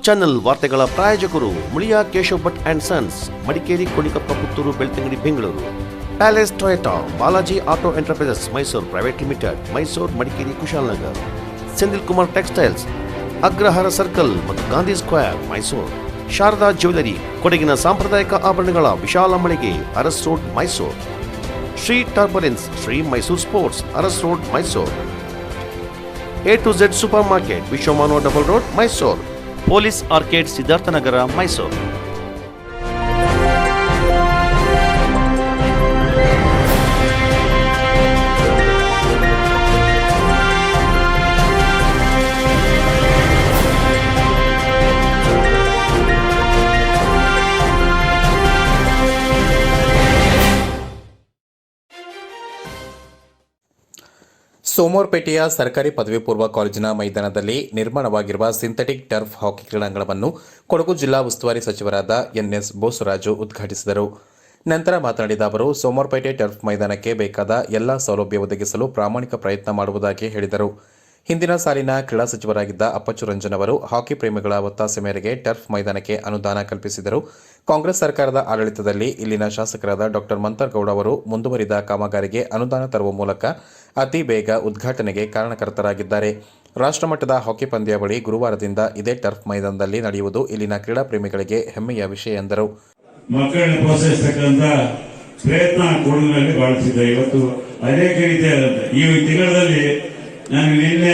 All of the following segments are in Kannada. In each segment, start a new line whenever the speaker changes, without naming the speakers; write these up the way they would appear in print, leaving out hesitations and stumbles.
ಚಾನೆಲ್ ವಾರ್ತೆಗಳ ಪ್ರಾಯೋಜಕರು Muliya Keshav Bhat and sons, Madikeri, Konikoppa, Puttur, Belthangady, Bengaluru. Palace Toyota, Balaji auto enterprises Mysuru private limited, Mysuru, Madikeri, Kushalnagar. Sendil Kumar textiles, Agrahara circle ಮತ್ತು ಗಾಂಧಿ ಸ್ಕ್ವೇರ್, ಮೈಸೂರು. ಶಾರದಾ ಜ್ಯುವೆಲರಿ, ಕೊಡಗಿನ ಸಾಂಪ್ರದಾಯಿಕ ಆಭರಣಗಳ ವಿಶಾಲ ಮಳಿಗೆ, Aras road, Mysuru. Shri turbulence, Shri Mysuru sports, Aras road, Mysuru. A to Z super market, Vishwamanava double road, Mysuru. Police arcade, Siddharthanagara, Mysuru.
ಸೋಮವಾರಪೇಟೆಯ ಸರ್ಕಾರಿ ಪದವಿ ಪೂರ್ವ ಕಾಲೇಜಿನ ಮೈದಾನದಲ್ಲಿ ನಿರ್ಮಾಣವಾಗಿರುವ ಸಿಂಥೆಟಿಕ್ ಟರ್ಫ್ ಹಾಕಿ ಕ್ರೀಡಾಂಗಣವನ್ನು ಕೊಡಗು ಜಿಲ್ಲಾ ಉಸ್ತುವಾರಿ ಸಚಿವರಾದ ಎನ್ಎಸ್ ಬೋಸರಾಜು ಉದ್ಘಾಟಿಸಿದರು. ನಂತರ ಮಾತನಾಡಿದ ಅವರು, ಸೋಮವಾರಪೇಟೆ ಟರ್ಫ್ ಮೈದಾನಕ್ಕೆ ಬೇಕಾದ ಎಲ್ಲ ಸೌಲಭ್ಯ ಒದಗಿಸಲು ಪ್ರಾಮಾಣಿಕ ಪ್ರಯತ್ನ ಮಾಡುವುದಾಗಿ ಹೇಳಿದರು. ಹಿಂದಿನ ಸಾಲಿನ ಕ್ರೀಡಾ ಸಚಿವರಾಗಿದ್ದ ಅಪ್ಪಚ್ಚು ರಂಜನ್ ಅವರು ಹಾಕಿ ಪ್ರೇಮಿಗಳ ಒತ್ತಾಸೆ ಮೇರೆಗೆ ಟರ್ಫ್ ಮೈದಾನಕ್ಕೆ ಅನುದಾನ ಕಲ್ಪಿಸಿದರು. ಕಾಂಗ್ರೆಸ್ ಸರ್ಕಾರದ ಆಡಳಿತದಲ್ಲಿ ಇಲ್ಲಿನ ಶಾಸಕರಾದ ಡಾ ಮಂತರ್ಗೌಡ ಅವರು ಮುಂದುವರಿದ ಕಾಮಗಾರಿಗೆ ಅನುದಾನ ತರುವ ಮೂಲಕ ಅತಿ ಬೇಗ ಉದ್ಘಾಟನೆಗೆ ಕಾರಣಕರ್ತರಾಗಿದ್ದಾರೆ. ರಾಷ್ಟ್ರಮಟ್ಟದ ಹಾಕಿ ಪಂದ್ಯಾವಳಿ ಗುರುವಾರದಿಂದ ಇದೇ ಟರ್ಫ್ ಮೈದಾನದಲ್ಲಿ ನಡೆಯುವುದು ಇಲ್ಲಿನ ಕ್ರೀಡಾ ಪ್ರೇಮಿಗಳಿಗೆ ಹೆಮ್ಮೆಯ ವಿಷಯ ಎಂದರು.
ಮಕ್ಕಳನ್ನು ಪ್ರೋತ್ಸಾಹಿಸತಕ್ಕಂಥ ಪ್ರಯತ್ನ ಕೊಡಗಿನಲ್ಲಿ ಬಳಸಿದೆ. ಇವತ್ತು ಅನೇಕ ರೀತಿಯಾದಂಥ ಈ ತಿಂಗಳಲ್ಲಿ ನಾನು ನಿನ್ನೆ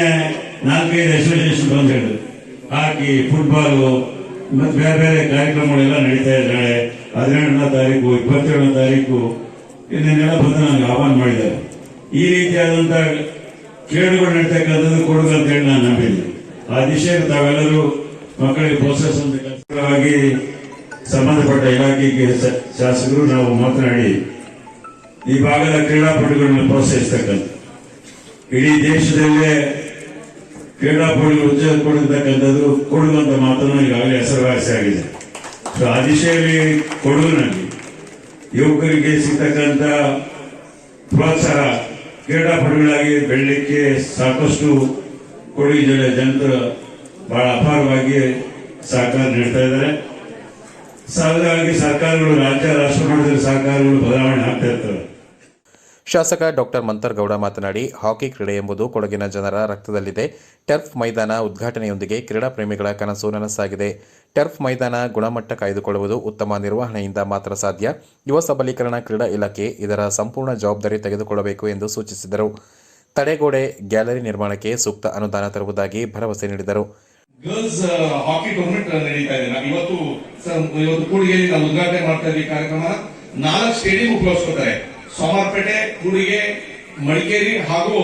4-5 ಅಸೋಸಿಯೇಷನ್ ಬಂದು ಹೇಳಿದ್ರು. ಹಾಕಿ, ಫುಟ್ಬಾಲು ಮತ್ತು ಬೇರೆ ಬೇರೆ ಕಾರ್ಯಕ್ರಮಗಳೆಲ್ಲ ನಡೀತಾ ಇದ್ದಾಳೆ. 17ನೇ ತಾರೀಕು, 27ನೇ ತಾರೀಕು ಇನ್ನೇನೆಲ್ಲ ಬಂದು ನನಗೆ ಆಹ್ವಾನ ಮಾಡಿದ್ದಾರೆ. ಈ ರೀತಿಯಾದಂಥ ಕೇಳುಗಳು ನಡೀತಕ್ಕಂಥದ್ದು ಕೊಡುಗು ಅಂತ ಹೇಳಿ ನಾನು ನಂಬಿದ್ದೆ. ಆ ದಿಶೆಯಲ್ಲಿ ತಾವೆಲ್ಲರೂ ಮಕ್ಕಳಿಗೆ ಪ್ರೋತ್ಸಾಹಿಸುವಂತೆ ಸಂಬಂಧಪಟ್ಟ ಇಲಾಖೆಗೆ ಶಾಸಕರು ನಾವು ಮಾತನಾಡಿ ಈ ಭಾಗದ ಕ್ರೀಡಾಪಟುಗಳನ್ನು ಪ್ರೋತ್ಸಾಹಿಸತಕ್ಕಂಥ ಇಡೀ ದೇಶದಲ್ಲೇ ಕ್ರೀಡಾಪಟುಗಳು ಉದ್ಯೋಗ ಕೊಡಿರ್ತಕ್ಕಂಥದ್ದು ಕೊಡುಗು ಅಂತ ಮಾತನ್ನು ಈಗಾಗಲೇ ಹೆಸರುವಾಸಿ ಆಗಿದೆ. ಆ ದಿಶೆಯಲ್ಲಿ ಕೊಡುಗಿನಲ್ಲಿ ಯುವಕರಿಗೆ ಸಿಗ್ತಕ್ಕಂಥ ಪ್ರೋತ್ಸಾಹ ಕ್ರೀಡಾಪಟುಗಳಾಗಿ ಬೆಳಲಿಕ್ಕೆ ಸಾಕಷ್ಟು ಕೊಡಗು ಜಿಲ್ಲೆಯ ಜನರು ಬಹಳ ಅಪಾರವಾಗಿ ಸಹಕಾರ ನೀಡ್ತಾ ಇದ್ದಾರೆ. ಸಹಜವಾಗಿ ಸರ್ಕಾರಗಳು, ರಾಜ್ಯ ರಾಷ್ಟ್ರ ಮಟ್ಟದಲ್ಲಿ ಸರ್ಕಾರಗಳು ಬದಲಾವಣೆ ಆಗ್ತಾ ಇರ್ತವೆ.
ಶಾಸಕ ಡಾ ಮಂತರ್ಗೌಡ ಮಾತನಾಡಿ, ಹಾಕಿ ಕ್ರೀಡೆ ಎಂಬುದು ಕೊಡಗಿನ ಜನರ ರಕ್ತದಲ್ಲಿದೆ. ಟರ್ಫ್ ಮೈದಾನ ಉದ್ಘಾಟನೆಯೊಂದಿಗೆ ಕ್ರೀಡಾ ಪ್ರೇಮಿಗಳ ಕನಸು ನನಸಾಗಿದೆ. ಟರ್ಫ್ ಮೈದಾನ ಗುಣಮಟ್ಟ ಕಾಯ್ದುಕೊಳ್ಳುವುದು ಉತ್ತಮ ನಿರ್ವಹಣೆಯಿಂದ ಮಾತ್ರ ಸಾಧ್ಯ. ಯುವ ಸಬಲೀಕರಣ ಕ್ರೀಡಾ ಇಲಾಖೆ ಇದರ ಸಂಪೂರ್ಣ ಜವಾಬ್ದಾರಿ ತೆಗೆದುಕೊಳ್ಳಬೇಕು ಎಂದು ಸೂಚಿಸಿದರು. ತಡೆಗೋಡೆ, ಗ್ಯಾಲರಿ ನಿರ್ಮಾಣಕ್ಕೆ ಸೂಕ್ತ ಅನುದಾನ ತರುವುದಾಗಿ ಭರವಸೆ ನೀಡಿದರು.
ಗರ್ಲ್ಸ್ ಹಾಕಿ ಟೂರ್ನಮೆಂಟ್ ನಡೀತಾ ಇದೆ. ಇವತ್ತು ಕೂಡಿಗೆಯಲ್ಲಿ ನಾವು ಉದ್ಘಾಟನೆ ಮಾಡ್ತಾ ಇದ್ದೀವಿ ಕಾರ್ಯಕ್ರಮ. 4 ಸ್ಟೇಡಿಯಂ ಉಪಯೋಗಿಸ್ಕೊತಾರೆ. ಸೋಮವಾರಪೇಟೆ, ಕೂಡಿಗೆ, ಮಡಿಕೇರಿ ಹಾಗೂ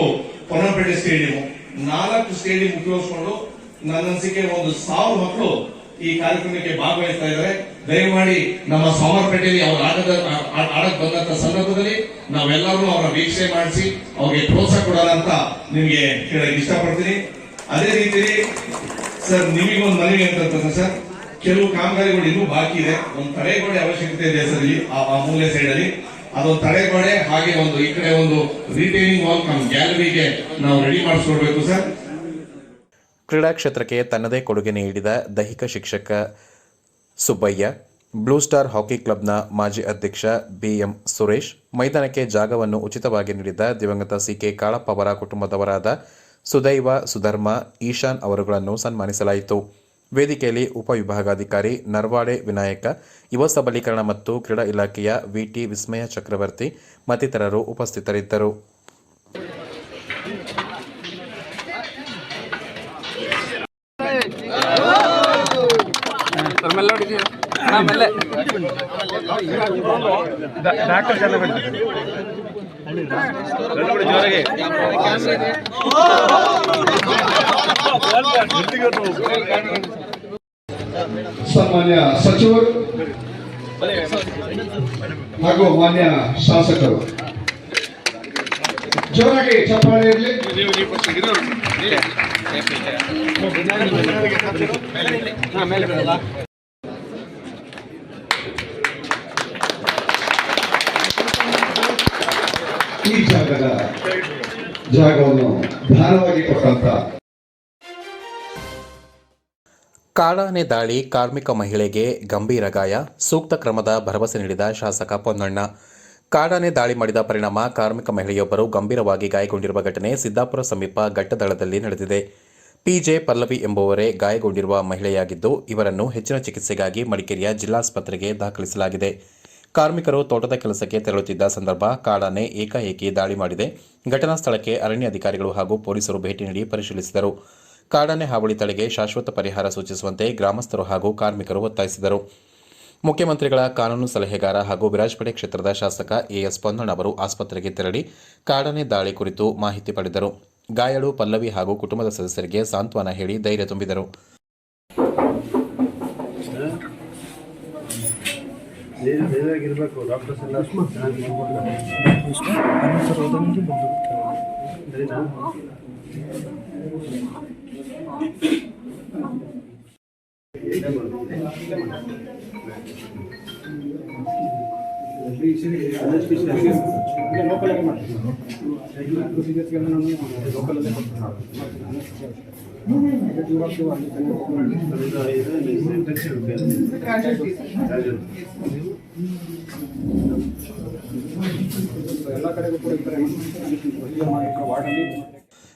ಪೊನ್ನಂಪೇಟೆ ಸ್ಟೇಡಿಯಂ. 4 ಸ್ಟೇಡಿಯಂ ಉಪಯೋಗಿಸಿಕೊಂಡು ನನ್ನ ಅನಿಸಿಕೆ 1,000 ಮಕ್ಕಳು ಈ ಕಾರ್ಯಕ್ರಮಕ್ಕೆ ಭಾಗವಹಿಸ್ತಾ ಇದ್ದಾರೆ. ದಯಮಾಡಿ ನಮ್ಮ ಸೋಮವಾರಪೇಟೆಯಲ್ಲಿ ಅವರು ಆಡಕ್ ಬಂದಂತ ಸಂದರ್ಭದಲ್ಲಿ ನಾವೆಲ್ಲರೂ ಅವರ ವೀಕ್ಷಣೆ ಮಾಡಿಸಿ ಅವ್ರಿಗೆ ಪ್ರೋತ್ಸಾಹ ಕೊಡೋಣ ಅಂತ ನಿಮ್ಗೆ ಕೇಳಕ್ಕೆ ಇಷ್ಟಪಡ್ತೀನಿ. ಅದೇ ರೀತಿ ಸರ್, ನಿಮಗೊಂದು ಮನವಿ ಅಂತ ಸರ್, ಕೆಲವು ಕಾಮಗಾರಿಗಳು ಇನ್ನೂ ಬಾಕಿ ಇದೆ. ಒಂದು ತಡೆಗೋಡೆ ಅವಶ್ಯಕತೆ ಇದೆ ಸರ್. ಇಲ್ಲಿ ಆ ಮೂಲೆ ಸೈಡ್ ಅಲ್ಲಿ ಅದೊಂದು ತಡೆಗೋಡೆ, ಹಾಗೆ ಈ ಕಡೆ ಒಂದು ರಿಟೈನಿಂಗ್ ವಾಲ್ ನಮ್ಮ ಗ್ಯಾಲರಿಗೆ ನಾವು ರೆಡಿ ಮಾಡಿಸ್ಕೊಡ್ಬೇಕು ಸರ್.
ಕ್ರೀಡಾ ಕ್ಷೇತ್ರಕ್ಕೆ ತನ್ನದೇ ಕೊಡುಗೆ ನೀಡಿದ ದೈಹಿಕ ಶಿಕ್ಷಕ ಸುಬ್ಬಯ್ಯ, ಬ್ಲೂ ಸ್ಟಾರ್ ಹಾಕಿ ಕ್ಲಬ್ನ ಮಾಜಿ ಅಧ್ಯಕ್ಷ ಬಿಎಂ ಸುರೇಶ್, ಮೈದಾನಕ್ಕೆ ಜಾಗವನ್ನು ಉಚಿತವಾಗಿ ನೀಡಿದ ದಿವಂಗತ ಸಿಕೆ ಕಾಳಪ್ಪ ಅವರ ಕುಟುಂಬದವರಾದ ಸುದೈವ, ಸುಧರ್ಮ, ಈಶಾನ್ ಅವರುಗಳನ್ನು ಸನ್ಮಾನಿಸಲಾಯಿತು. ವೇದಿಕೆಯಲ್ಲಿ ಉಪವಿಭಾಗಾಧಿಕಾರಿ ನರ್ವಾಡೆ ವಿನಾಯಕ, ಯುವ ಸಬಲೀಕರಣ ಮತ್ತು ಕ್ರೀಡಾ ಇಲಾಖೆಯ ವಿಟಿ ವಿಸ್ಮಯ ಚಕ್ರವರ್ತಿ ಮತ್ತಿತರರು ಉಪಸ್ಥಿತರಿದ್ದರು.
ಸನ್ಮಾನ್ಯ ಸಚಿವರು ಹಾಗೂ ಮಾನ್ಯ ಶಾಸಕರು, ಜೋರಾಗಿ ಚಪ್ಪಾಳೆ ಇರಲಿ. ಈ ಜಾಗವನ್ನು ದಾನವಾಗಿ ಕೊಟ್ಟಂತ
ಕಾಡಾನೆ ದಾಳಿ, ಕಾರ್ಮಿಕ ಮಹಿಳೆಗೆ ಗಂಭೀರ ಗಾಯ, ಸೂಕ್ತ ಕ್ರಮದ ಭರವಸೆ ನೀಡಿದ ಶಾಸಕ ಪೊನ್ನಣ್ಣ. ಕಾಡಾನೆ ದಾಳಿ ಮಾಡಿದ ಪರಿಣಾಮ ಕಾರ್ಮಿಕ ಮಹಿಳೆಯೊಬ್ಬರು ಗಂಭೀರವಾಗಿ ಗಾಯಗೊಂಡಿರುವ ಘಟನೆ ಸಿದ್ದಾಪುರ ಸಮೀಪ ಘಟ್ಟದಳದಲ್ಲಿ ನಡೆದಿದೆ. ಪಿಜೆ ಪಲ್ಲವಿ ಎಂಬುವರೇ ಗಾಯಗೊಂಡಿರುವ ಮಹಿಳೆಯಾಗಿದ್ದು, ಇವರನ್ನು ಹೆಚ್ಚಿನ ಚಿಕಿತ್ಸೆಗಾಗಿ ಮಡಿಕೇರಿಯ ಜಿಲ್ಲಾಸ್ಪತ್ರೆಗೆ ದಾಖಲಿಸಲಾಗಿದೆ. ಕಾರ್ಮಿಕರು ತೋಟದ ಕೆಲಸಕ್ಕೆ ತೆರಳುತ್ತಿದ್ದ ಸಂದರ್ಭ ಕಾಡಾನೆ ಏಕಾಏಕಿ ದಾಳಿ ಮಾಡಿದೆ. ಘಟನಾ ಸ್ಥಳಕ್ಕೆ ಅರಣ್ಯ ಅಧಿಕಾರಿಗಳು ಹಾಗೂ ಪೊಲೀಸರು ಭೇಟಿ ನೀಡಿ ಪರಿಶೀಲಿಸಿದರು. ಕಾಡಾನೆ ಹಾವಳಿ ತಡೆಗೆ ಶಾಶ್ವತ ಪರಿಹಾರ ಸೂಚಿಸುವಂತೆ ಗ್ರಾಮಸ್ಥರು ಹಾಗೂ ಕಾರ್ಮಿಕರು ಒತ್ತಾಯಿಸಿದರು. ಮುಖ್ಯಮಂತ್ರಿಗಳ ಕಾನೂನು ಸಲಹೆಗಾರ ಹಾಗೂ ವಿರಾಜಪೇಟೆ ಕ್ಷೇತ್ರದ ಶಾಸಕ ಎಎಸ್ ಪೊನ್ನಣ್ಣ ಅವರು ಆಸ್ಪತ್ರೆಗೆ ತೆರಳಿ ಕಾಡಾನೆ ದಾಳಿ ಕುರಿತು ಮಾಹಿತಿ ಪಡೆದರು. ಗಾಯಾಳು ಪಲ್ಲವಿ ಹಾಗೂ ಕುಟುಂಬದ ಸದಸ್ಯರಿಗೆ ಸಾಂತ್ವನ ಹೇಳಿ ಧೈರ್ಯ ತುಂಬಿದರು.
ಡಾಕ್ಟರ್ಸ್ ಎಲ್ಲ ಚೆನ್ನಾಗಿ ಎಲ್ಲ ಕಡೆಗೂ ಕೂಡ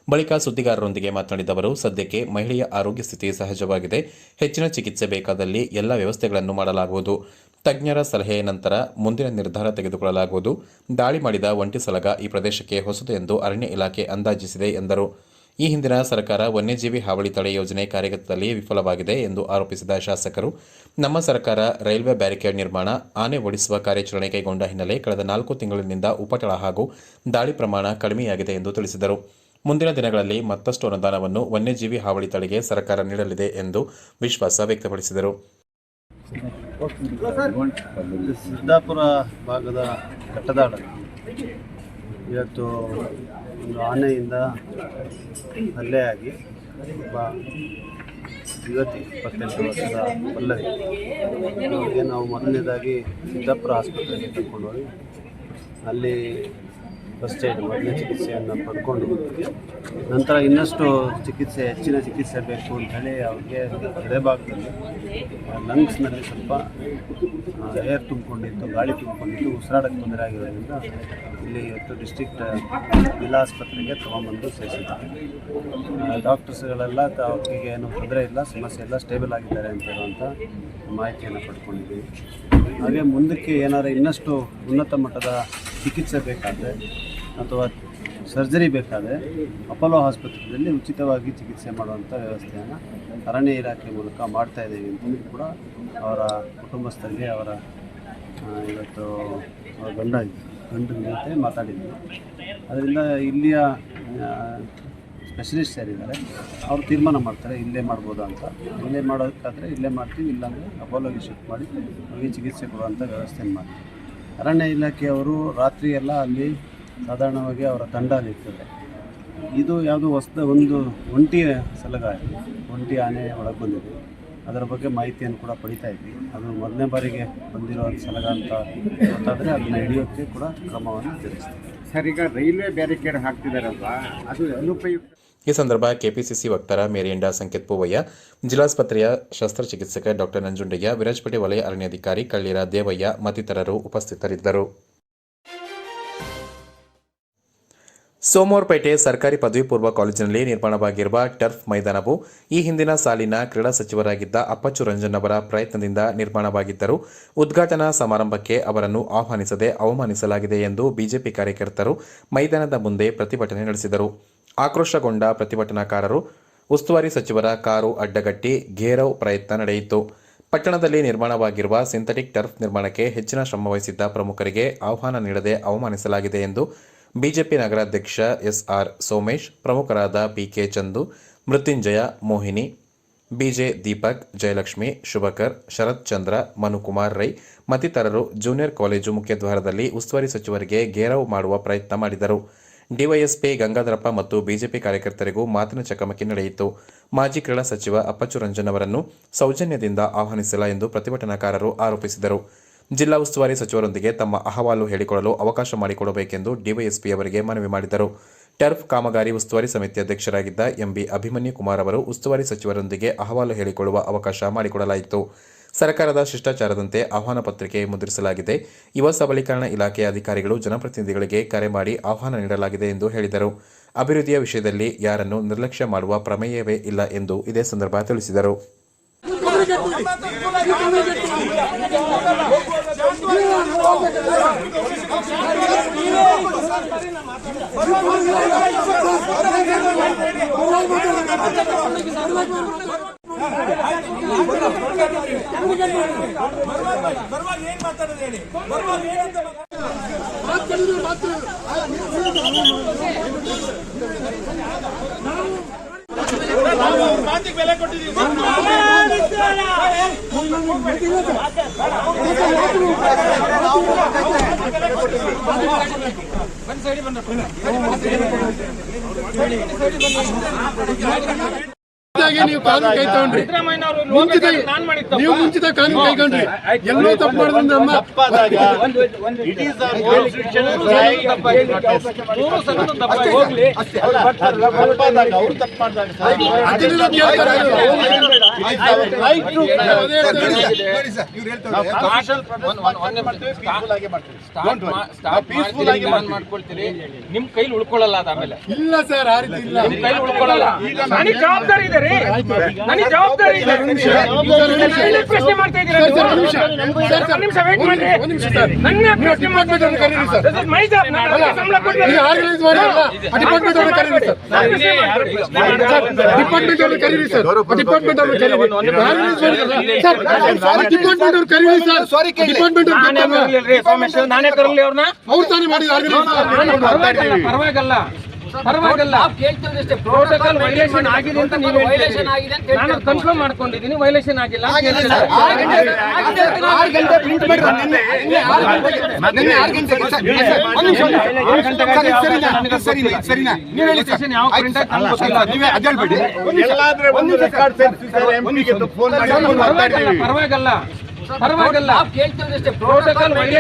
ಬಳಿಕ ಸುದ್ದಿಗಾರರೊಂದಿಗೆ ಮಾತನಾಡಿದ ಅವರು, ಸದ್ಯಕ್ಕೆ ಮಹಿಳೆಯ ಆರೋಗ್ಯ ಸ್ಥಿತಿ ಸಹಜವಾಗಿದೆ. ಹೆಚ್ಚಿನ ಚಿಕಿತ್ಸೆ ಬೇಕಾದಲ್ಲಿ ಎಲ್ಲ ವ್ಯವಸ್ಥೆಗಳನ್ನು ಮಾಡಲಾಗುವುದು. ತಜ್ಞರ ಸಲಹೆ ನಂತರ ಮುಂದಿನ ನಿರ್ಧಾರ ತೆಗೆದುಕೊಳ್ಳಲಾಗುವುದು. ದಾಳಿ ಮಾಡಿದ ಒಂಟಿ ಸಲಗ ಈ ಪ್ರದೇಶಕ್ಕೆ ಹೊಸದು ಎಂದು ಅರಣ್ಯ ಇಲಾಖೆ ಅಂದಾಜಿಸಿದೆ ಎಂದರು. ಈ ಹಿಂದಿನ ಸರ್ಕಾರ ವನ್ಯಜೀವಿ ಹಾವಳಿ ತಡೆ ಯೋಜನೆ ಕಾರ್ಯಗತದಲ್ಲಿ ವಿಫಲವಾಗಿದೆ ಎಂದು ಆರೋಪಿಸಿದ ಶಾಸಕರು, ನಮ್ಮ ಸರ್ಕಾರ ರೈಲ್ವೆ ಬ್ಯಾರಿಕೇಡ್ ನಿರ್ಮಾಣ, ಆನೆ ಓಡಿಸುವ ಕಾರ್ಯಾಚರಣೆ ಕೈಗೊಂಡ ಹಿನ್ನೆಲೆ ಕಳೆದ 4 ತಿಂಗಳಿನಿಂದ ಉಪಟಳ ಹಾಗೂ ದಾಳಿ ಪ್ರಮಾಣ ಕಡಿಮೆಯಾಗಿದೆ ಎಂದು ತಿಳಿಸಿದರು. ಮುಂದಿನ ದಿನಗಳಲ್ಲಿ ಮತ್ತಷ್ಟು ಅನುದಾನವನ್ನು ವನ್ಯಜೀವಿ ಹಾವಳಿ ತಡೆಗೆ ಸರ್ಕಾರ ನೀಡಲಿದೆ ಎಂದು ವಿಶ್ವಾಸ ವ್ಯಕ್ತಪಡಿಸಿದರು.
ಸಿದ್ದಾಪುರ ಭಾಗದ ಘಟ್ಟದಾಳ ಇವತ್ತು ಒಂದು ಆನೆಯಿಂದ ಹಲ್ಲೆಯಾಗಿ ಒಬ್ಬ ಯುವತಿ 28 ವರ್ಷದ ಪಲ್ಲವಿ ಅವರಿಗೆ ನಾವು ಮೊದಲನೇದಾಗಿ ಸಿದ್ದಾಪುರ ಆಸ್ಪತ್ರೆಗೆ ಕರ್ಕೊಂಡು ಹೋಗಿ ಅಲ್ಲಿ ಫಸ್ಟ್ ಏಡ್ ಮೊದಲನೇ ಚಿಕಿತ್ಸೆಯನ್ನು ಪಡ್ಕೊಂಡು ನಂತರ ಇನ್ನಷ್ಟು ಹೆಚ್ಚಿನ ಚಿಕಿತ್ಸೆ ಬೇಕು ಅಂಥೇಳಿ ಅವ್ರಿಗೆ ಎದೆಭಾಗದಲ್ಲಿ ಲಂಗ್ಸ್ನಲ್ಲಿ ಸ್ವಲ್ಪ ಏರ್ ತುಂಬಿಕೊಂಡಿತ್ತು, ಗಾಳಿ ತುಂಬಿಕೊಂಡಿತ್ತು, ಉಸಿರಾಡಕ್ಕೆ ತೊಂದರೆ ಆಗಿರೋದ್ರಿಂದ ಇಲ್ಲಿ ಇವತ್ತು ಡಿಸ್ಟ್ರಿಕ್ಟ್ ಜಿಲ್ಲಾ ಆಸ್ಪತ್ರೆಗೆ ತೊಗೊಂಬಂದು ಸೇರಿಸಿದ್ದಾರೆ. ಡಾಕ್ಟರ್ಸ್ಗಳೆಲ್ಲ ಅವರಿಗೆ ಏನು ತೊಂದರೆ ಇಲ್ಲ, ಸಮಸ್ಯೆ ಇಲ್ಲ, ಸ್ಟೇಬಲ್ ಆಗಿದ್ದಾರೆ ಅಂತ ಹೇಳುವಂಥ ಮಾಹಿತಿಯನ್ನು ಪಡ್ಕೊಂಡಿದ್ದೀವಿ. ಹಾಗೆ ಮುಂದಕ್ಕೆ ಏನಾದರೂ ಇನ್ನಷ್ಟು ಉನ್ನತ ಮಟ್ಟದ ಚಿಕಿತ್ಸೆ ಬೇಕಾದರೆ ಅಥವಾ ಸರ್ಜರಿ ಬೇಕಾದರೆ ಅಪೋಲೋ ಆಸ್ಪತ್ರೆಯಲ್ಲಿ ಉಚಿತವಾಗಿ ಚಿಕಿತ್ಸೆ ಮಾಡುವಂಥ ವ್ಯವಸ್ಥೆಯನ್ನು ಅರಣ್ಯ ಇಲಾಖೆ ಮೂಲಕ ಮಾಡ್ತಾ ಇದ್ದೀವಿ ಅಂತಲೂ ಕೂಡ ಅವರ ಕುಟುಂಬಸ್ಥರಿಗೆ ಅವರ ಇವತ್ತು ಗಂಡನ ಜೊತೆ ಮಾತಾಡಿದ್ವಿ. ಅದರಿಂದ ಇಲ್ಲಿಯ ಸ್ಪೆಷಲಿಸ್ಟ್ ಯಾರಿದ್ದಾರೆ ಅವರು ತೀರ್ಮಾನ ಮಾಡ್ತಾರೆ ಇಲ್ಲೇ ಮಾಡ್ಬೋದಾ ಅಂತ. ಇಲ್ಲೇ ಮಾಡೋದಕ್ಕಾದರೆ ಇಲ್ಲೇ ಮಾಡ್ತೀವಿ, ಇಲ್ಲಾಂದರೆ ಅಪೋಲೋಗೆ ಶಿಫ್ಟ್ ಮಾಡಿ ಅವರಿಗೆ ಚಿಕಿತ್ಸೆ ಕೊಡುವಂಥ ವ್ಯವಸ್ಥೆಯನ್ನು ಮಾಡ್ತೀವಿ. ಅರಣ್ಯ ಇಲಾಖೆಯವರು ರಾತ್ರಿ ಎಲ್ಲ ಅಲ್ಲಿ ಸಾಧಾರಣವಾಗಿ ಅವರ ತಂಡ ಇರ್ತದೆ. ಇದು ಯಾವುದೋ ಒಂದು ಒಂಟಿ ಸಲಗ, ಒಂಟಿ ಆನೆ ಒಳಗೆ ಬಂದಿದೆ. ಅದರ ಬಗ್ಗೆ ಮಾಹಿತಿಯನ್ನು ಕೂಡ ಪಡಿತಾ ಇದ್ವಿ. ಅದು ಮೊದಲನೇ ಬಾರಿಗೆ ಬಂದಿರೋ ಸಲಗ ಅಂತ ಗೊತ್ತಾದರೆ ಅದನ್ನು ಹಿಡಿಯೋಕ್ಕೆ ಕೂಡ ಕ್ರಮವನ್ನು ತಿಳಿಸ್ತೀವಿ.
ಸರ್, ಈಗ ರೈಲ್ವೆ ಬ್ಯಾರಿಕೇಡ್ ಹಾಕ್ತಿದ್ದಾರಲ್ವ, ಅದು ಅನುಪಯುಕ್ತ.
ಈ ಸಂದರ್ಭ ಕೆಪಿಸಿಸಿ ವಕ್ತಾರ ಮೇರಿಯಂಡ ಸಂಕೇತ್ ಪೂವಯ್ಯ, ಜಿಲ್ಲಾಸ್ಪತ್ರೆಯ ಶಸ್ತ್ರಚಿಕಿತ್ಸಕ ಡಾಕ್ಟರ್ ನಂಜುಂಡಯ್ಯ, ವಿರಾಜಪೇಟೆ ವಲಯ ಅರಣ್ಯಾಧಿಕಾರಿ ಕಳ್ಳೀರ ದೇವಯ್ಯ ಮತ್ತಿತರರು ಉಪಸ್ಥಿತರಿದ್ದರು. ಸೋಮವಾರಪೇಟೆ ಸರ್ಕಾರಿ ಪದವಿ ಪೂರ್ವ ಕಾಲೇಜಿನಲ್ಲಿ ನಿರ್ಮಾಣವಾಗಿರುವ ಟರ್ಫ್ ಮೈದಾನವು ಈ ಹಿಂದಿನ ಸಾಲಿನ ಕ್ರೀಡಾ ಸಚಿವರಾಗಿದ್ದ ಅಪ್ಪಚ್ಚು ರಂಜನ್ ಅವರ ಪ್ರಯತ್ನದಿಂದ ನಿರ್ಮಾಣವಾಗಿದ್ದರೂ ಉದ್ಘಾಟನಾ ಸಮಾರಂಭಕ್ಕೆ ಅವರನ್ನು ಆಹ್ವಾನಿಸದೆ ಅವಮಾನಿಸಲಾಗಿದೆ ಎಂದು ಬಿಜೆಪಿ ಕಾರ್ಯಕರ್ತರು ಮೈದಾನದ ಮುಂದೆ ಪ್ರತಿಭಟನೆ ನಡೆಸಿದರು. ಆಕ್ರೋಶಗೊಂಡ ಪ್ರತಿಭಟನಾಕಾರರು ಉಸ್ತುವಾರಿ ಸಚಿವರ ಕಾರು ಅಡ್ಡಗಟ್ಟಿ ಘೇರವ್ ಪ್ರಯತ್ನ ನಡೆಯಿತು. ಪಟ್ಟಣದಲ್ಲಿ ನಿರ್ಮಾಣವಾಗಿರುವ ಸಿಂಥೆಟಿಕ್ ಟರ್ಫ್ ನಿರ್ಮಾಣಕ್ಕೆ ಹೆಚ್ಚಿನ ಶ್ರಮವಹಿಸಿದ್ದ ಪ್ರಮುಖರಿಗೆ ಆಹ್ವಾನ ನೀಡದೆ ಅವಮಾನಿಸಲಾಗಿದೆ ಎಂದು ಬಿಜೆಪಿ ನಗರಾಧ್ಯಕ್ಷ ಎಸ್ಆರ್ ಸೋಮೇಶ್, ಪ್ರಮುಖರಾದ ಪಿಕೆ ಚಂದು, ಮೃತ್ಯುಂಜಯ, ಮೋಹಿನಿ, ಬಿಜೆ ದೀಪಕ್, ಜಯಲಕ್ಷ್ಮಿ, ಶುಭಕರ್, ಶರತ್ ಚಂದ್ರ, ಮನುಕುಮಾರ್ ರೈ ಮತ್ತಿತರರು ಜೂನಿಯರ್ ಕಾಲೇಜು ಮುಖ್ಯದ್ವಾರದಲ್ಲಿ ಉಸ್ತುವಾರಿ ಸಚಿವರಿಗೆ ಘೇರಾವ್ ಮಾಡುವ ಪ್ರಯತ್ನ ಮಾಡಿದರು. ಡಿವೈಎಸ್ಪಿ ಗಂಗಾಧರಪ್ಪ ಮತ್ತು ಬಿಜೆಪಿ ಕಾರ್ಯಕರ್ತರಿಗೂ ಮಾತಿನ ಚಕಮಕಿ ನಡೆಯಿತು. ಮಾಜಿ ಕ್ರೀಡಾ ಸಚಿವ ಅಪ್ಪಚ್ಚು ರಂಜನ್ ಅವರನ್ನು ಸೌಜನ್ಯದಿಂದ ಆಹ್ವಾನಿಸಿಲ್ಲ ಎಂದು ಪ್ರತಿಭಟನಾಕಾರರು ಆರೋಪಿಸಿದರು. ಜಿಲ್ಲಾ ಉಸ್ತುವಾರಿ ಸಚಿವರೊಂದಿಗೆ ತಮ್ಮ ಅಹವಾಲು ಹೇಳಿಕೊಳ್ಳಲು ಅವಕಾಶ ಮಾಡಿಕೊಡಬೇಕೆಂದು ಡಿವೈಎಸ್ಪಿ ಅವರಿಗೆ ಮನವಿ ಮಾಡಿದರು. ಟರ್ಫ್ ಕಾಮಗಾರಿ ಉಸ್ತುವಾರಿ ಸಮಿತಿ ಅಧ್ಯಕ್ಷರಾಗಿದ್ದ ಎಂಬಿ ಅಭಿಮನ್ಯು ಕುಮಾರ್ ಅವರು ಉಸ್ತುವಾರಿ ಸಚಿವರೊಂದಿಗೆ ಅಹವಾಲು ಹೇಳಿಕೊಳ್ಳುವ ಅವಕಾಶ ಮಾಡಿಕೊಡಲಾಯಿತು. ಸರ್ಕಾರದ ಶಿಷ್ಟಾಚಾರದಂತೆ ಆಹ್ವಾನ ಪತ್ರಿಕೆ ಮುದ್ರಿಸಲಾಗಿದೆ. ಯುವ ಸಬಲೀಕರಣ ಇಲಾಖೆಯ ಅಧಿಕಾರಿಗಳು ಜನಪ್ರತಿನಿಧಿಗಳಿಗೆ ಕರೆ ಮಾಡಿ ಆಹ್ವಾನ ನೀಡಲಾಗಿದೆ ಎಂದು ಹೇಳಿದರು. ಅಭಿವೃದ್ಧಿಯ ವಿಷಯದಲ್ಲಿ ಯಾರನ್ನು ನಿರ್ಲಕ್ಷ್ಯ ಮಾಡುವ ಪ್ರಮೇಯವೇ ಇಲ್ಲ ಎಂದು ಇದೇ ಸಂದರ್ಭ ತಿಳಿಸಿದರು.
ಬೆಲೆ ಕೊಟ್ಟಿದ್ದೀವಿ.
ನೀವು ಕಾನೂನು ಕೈ ತಗೊಂಡ್ರಿ, ನೀವು ಮುಂಚಿತ ಕಾನೂನು ಕೈಗೊಂಡ್ರಿ, ಎಲ್ಲೋ ತಪ್ಪು ಮಾಡಿದ್ರೆ
ಮಾಡ್ಕೊಳ್ತೀರಿ, ನಿಮ್ ಕೈಲಿ ಉಳ್ಕೊಳ್ಳಲ್ಲ. ಆಮೇಲೆ
ಇಲ್ಲ ಸರ್, ಆ ರೀತಿ ಇಲ್ಲ,
ನಿಮ್ ಕೈಲಿ ಉಳ್ಕೊಳ್ಳಲ್ಲ. ನನಗೆ ಜವಾಬ್ದಾರಿ ಇದೆ ರೀ, ನನಗೆ ಜವಾಬ್ದಾರಿ ಇದೆ. ಪ್ರಶ್ನೆ ಮಾಡ್ತಾ ಇದ್ದೀರಾ? ನಿಮಿಷ ವೇಟ್ ಮಾಡಿ. ನನ್ನ ಪ್ರಶ್ನೆ ಮಾಡ್ತಾ ಮೈ ಸಂಬಳ ಕೊಡ್ತಾರೆ.
ಡಿಪಾರ್ಟ್ಮೆಂಟ್ ಅವ್ರನ್ನ ಕರೀರಿ ಸರ್, ಡಿಪಾರ್ಟ್ಮೆಂಟ್ ಅವ್ರನ್ನ ಕರೀರಿ ಸರ್, ಡಿಪಾರ್ಟ್ಮೆಂಟ್ ಅವ್ರನ್ನ ಕರೀರಿ ಸರ್, ಡಿಪಾರ್ಟ್ಮೆಂಟ್ ಅವ್ರು ಕರೀರಿ ಸರ್, ಡಿಪಾರ್ಟ್ಮೆಂಟ್
ಸೋಮೇಶ್ವರ್ ನಾನೇ ಕರಲಿ ಅವ್ರನ್ನ.
ಅವ್ರು ತಾನೇ ಮಾಡಿದ್ರು.
ಪರವಾಗಿಲ್ಲ, ಪರವಾಗಿಲ್ಲ. ಪ್ರೋಟೋಕಾಲ್ ವೈಲೇಷನ್ ಆಗಿದೆ ಅಂತ ನೀವು ನಾನು ಕನ್ಫರ್ಮ್ ಮಾಡ್ಕೊಂಡಿದ್ದೀನಿ. ವೈಲೇಷನ್ ಆಗಿಲ್ಲ. ಪರವಾಗಿಲ್ಲ, ಪರವಾಗಿಲ್ಲ. ಪ್ರೋಟೋಕಾಲ್ ವೈಲೇಷನ್